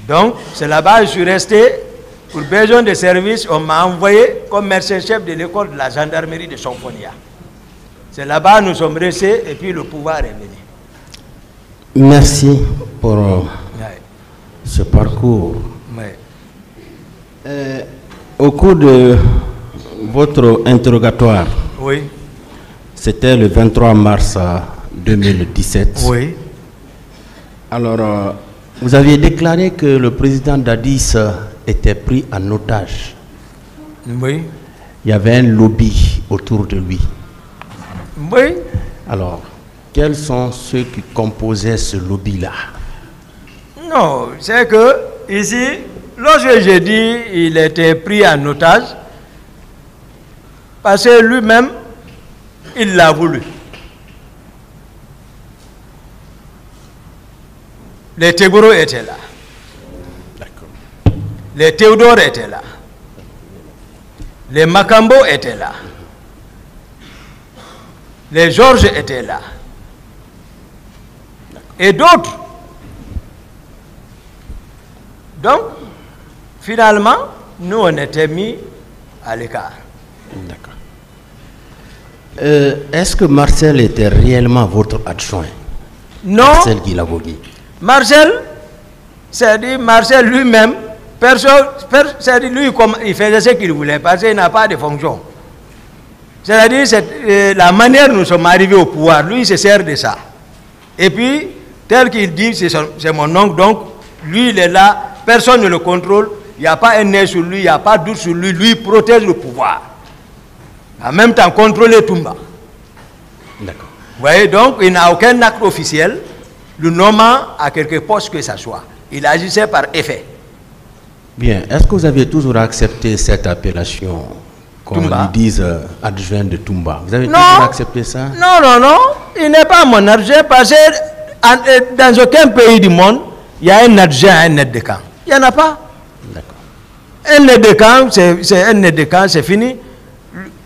Donc, c'est là-bas que je suis resté. Pour besoin de service, on m'a envoyé comme médecin-chef de l'école de la gendarmerie de Sonfonia. C'est là-bas que nous sommes restés et puis le pouvoir est venu. Merci pour ce parcours. Au cours de votre interrogatoire, oui. C'était le 23 mars 2017. Oui. Alors, vous aviez déclaré que le président Dadis était pris en otage. Oui. Il y avait un lobby autour de lui. Oui. Alors, quels sont ceux qui composaient ce lobby-là? Non, c'est que ici, lorsque j'ai dit il était pris en otage, parce que lui-même, il l'a voulu. Les Tegoro étaient là. Les Théodore étaient là. Les Makambo étaient là. Les Georges étaient là. Et d'autres. Donc, finalement, nous, on était mis à l'écart. D'accord. Est-ce que Marcel était réellement votre adjoint? Non. Marcel Guilabogui. Marcel, c'est-à-dire Marcel lui-même, c'est-à-dire lui, il faisait ce qu'il voulait, parce qu'il n'a pas de fonction. C'est-à-dire la manière dont nous sommes arrivés au pouvoir, lui, il se sert de ça. Et puis, tel qu'il dit, c'est mon oncle, donc, lui, il est là, personne ne le contrôle, il n'y a pas un nez sur lui, il n'y a pas de doute sur lui, lui, il protège le pouvoir. En même temps, contrôler Toumba. D'accord. Vous voyez, donc, il n'a aucun acte officiel, le nommant à quelque poste que ce soit. Il agissait par effet. Bien. Est-ce que vous avez toujours accepté cette appellation, qu'on lui dise adjoint de Toumba? Vous avez toujours accepté ça? Non, non, non. Il n'est pas mon adjoint parce que dans aucun pays du monde, il y a un adjoint à un aide de camp. Il n'y en a pas. D'accord. Un aide de camp, c'est un aide de camp, c'est fini.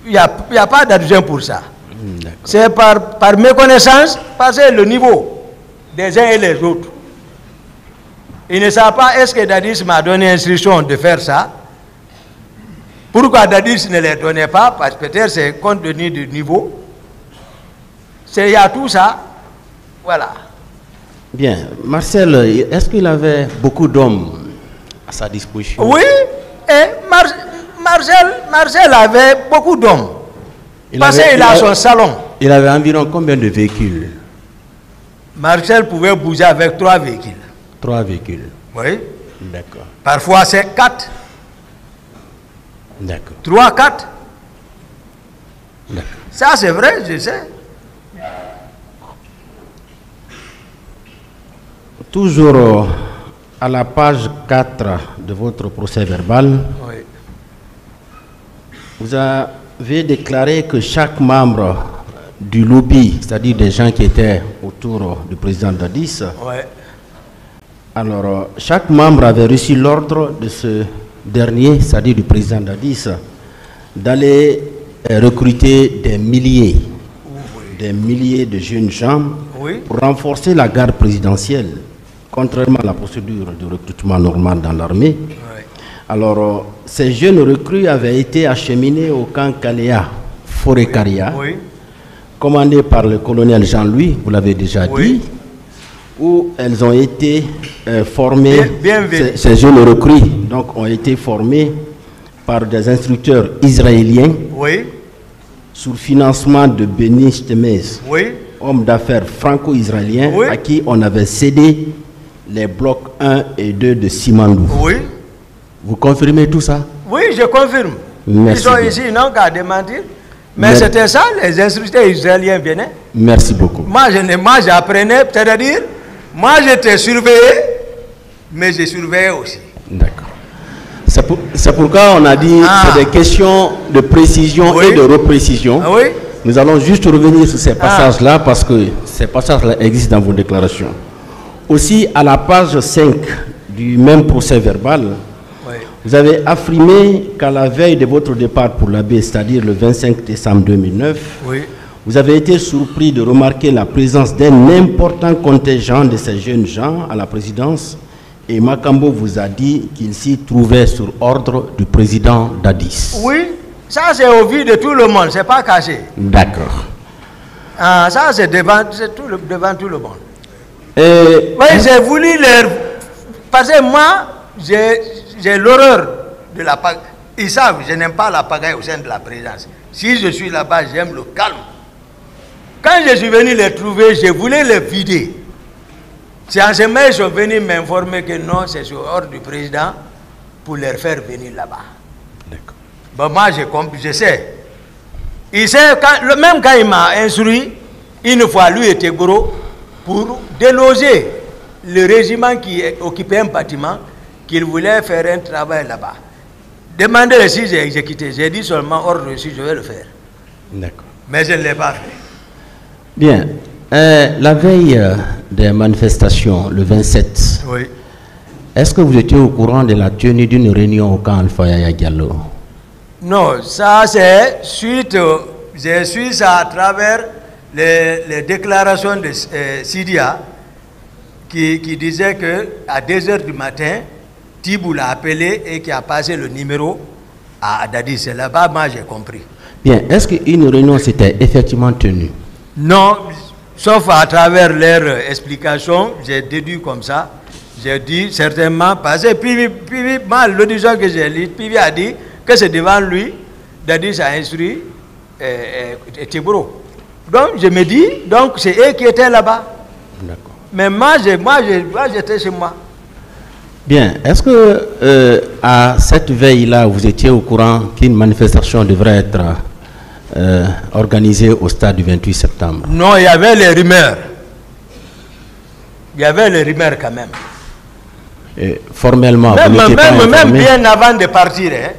Il n'y a pas d'adjoint pour ça. C'est par méconnaissance, parce que le niveau des uns et les autres. Ils ne savent pas est-ce que Dadis m'a donné instruction de faire ça. Pourquoi Dadis ne les donnait pas? Parce que peut-être c'est compte tenu du niveau. Il y a tout ça. Voilà. Bien. Marcel, est-ce qu'il avait beaucoup d'hommes à sa disposition? Oui. Et Marcel avait beaucoup d'hommes. Parce qu'il a son salon. Il avait environ combien de véhicules? Marcel pouvait bouger avec 3 véhicules. 3 véhicules. Oui. D'accord. Parfois c'est 4. D'accord. 3, 4. D'accord. Ça c'est vrai, je sais. Toujours à la page 4 de votre procès verbal, Oui. vous avez déclaré que chaque membre du lobby, c'est-à-dire des gens qui étaient autour du président Dadis, Oui. alors chaque membre avait reçu l'ordre de ce dernier, c'est-à-dire du président Dadis, d'aller recruter des milliers de jeunes gens Oui. pour renforcer la garde présidentielle, contrairement à la procédure de recrutement normal dans l'armée. Oui. Alors, ces jeunes recrues avaient été acheminés au camp Kalea, Forêt-Caria, Oui. commandé par le colonel Jean-Louis, vous l'avez déjà dit, où elles ont été formées, ces jeunes recrues donc, ont été formées par des instructeurs israéliens, Oui. sous financement de Benny Stemez, Oui. homme d'affaires franco-israélien, Oui. à qui on avait cédé les blocs 1 et 2 de Simandou. Oui. Vous confirmez tout ça? Oui, je confirme. Merci Ils sont bien. ici, ils n'ont qu'à démentir. Mais Merci. c'était ça, les instructeurs israéliens venaient. Merci beaucoup. Moi, j'apprenais, c'est-à-dire, moi, j'étais surveillé, mais je surveillais aussi. D'accord. C'est pourquoi on a dit c'est des questions de précision Oui. et de reprécision. Ah oui? Nous allons juste revenir sur ces passages-là parce que ces passages-là existent dans vos déclarations. Aussi, à la page 5 du même procès verbal, Oui. vous avez affirmé qu'à la veille de votre départ pour la baie, c'est-à-dire le 25 décembre 2009, Oui. vous avez été surpris de remarquer la présence d'un important contingent de ces jeunes gens à la présidence et Makambo vous a dit qu'il s'y trouvait sur ordre du président Dadis. Oui, ça c'est au vu de tout le monde, c'est pas caché. D'accord. Ah, ça c'est devant tout le monde. Et Oui, j'ai voulu leur... Parce que moi, j'ai l'horreur de la pagaille. Ils savent, je n'aime pas la pagaille au sein de la présidence. Si je suis là-bas, j'aime le calme. Quand je suis venu les trouver, je voulais les vider. C'est en ce moment qu'ils sont venus m'informer que non, c'est sur ordre du président pour les faire venir là-bas. D'accord. Bon, moi, je sais. Il sait, même quand il m'a instruit, une fois, lui était gros, pour déloger le régiment qui occupait un bâtiment, qu'il voulait faire un travail là-bas. Demandez si j'ai exécuté. J'ai dit seulement ordre si je vais le faire. D'accord. Mais je ne l'ai pas fait. Bien. La veille des manifestations, le 27, Oui. est-ce que vous étiez au courant de la tenue d'une réunion au camp Alpha Yaya Diallo? Non, ça c'est suite, j'ai su ça à travers les déclarations de Sidia qui disait qu'à 2 h du matin, Tibou l'a appelé et qui a passé le numéro à Dadis. C'est là-bas, moi j'ai compris. Bien, est-ce qu'une réunion s'était effectivement tenue? Non, sauf à travers leurs explications, j'ai déduit comme ça. J'ai dit certainement, parce que puis l'audition que j'ai lu, Pivi a dit que c'est devant lui, Dadis a instruit Tibro. Donc je me dis, donc c'est eux qui étaient là-bas. D'accord. Mais moi j'étais chez moi. Bien, est-ce que à cette veille-là, vous étiez au courant qu'une manifestation devrait être organisée au stade du 28 septembre? Non, il y avait les rumeurs. Il y avait les rumeurs quand même. Et formellement, Même, vous n'étiez pas informé? même bien avant de partir, hein.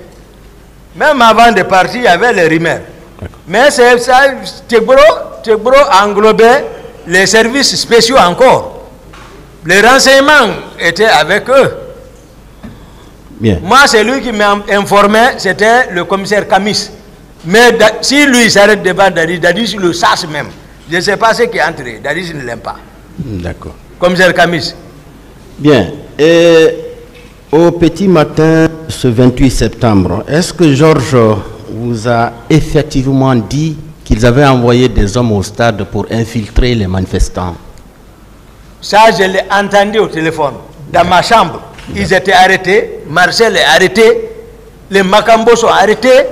Même avant de partir, il y avait les rumeurs. Mais c'est ça, Tebro englobait les services spéciaux encore. Les renseignements étaient avec eux. Bien. Moi, c'est lui qui m'a informé, c'était le commissaire Kamis. Mais si lui s'arrête devant Dadis, Dadis le sache même. Je ne sais pas ce qui est entré. Dadis ne l'aime pas. D'accord. Commissaire Kamis. Bien. Et au petit matin, ce 28 septembre, est-ce que Georges vous a effectivement dit qu'ils avaient envoyé des hommes au stade pour infiltrer les manifestants? Ça, je l'ai entendu au téléphone, dans ma chambre. Ils étaient arrêtés, Marcel est arrêté, les Makambo sont arrêtés.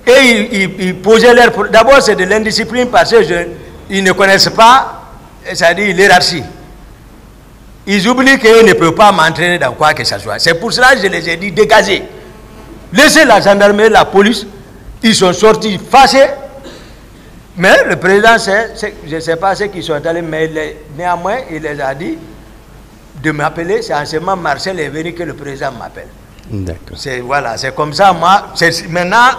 Et ils posaient leur... D'abord, c'est de l'indiscipline parce qu'ils ne connaissent pas, c'est-à-dire l'hierarchie. Ils oublient qu'ils ne peuvent pas m'entraîner dans quoi que ce soit. C'est pour cela que je les ai dit, dégagez. Laissez la gendarmerie, la police. Ils sont sortis fâchés. Mais le président, je ne sais pas ce qu'ils sont allés, mais néanmoins, il les a dit de m'appeler. C'est en ce moment Marcel est venu que le président m'appelle. D'accord. Voilà, c'est comme ça, moi, maintenant...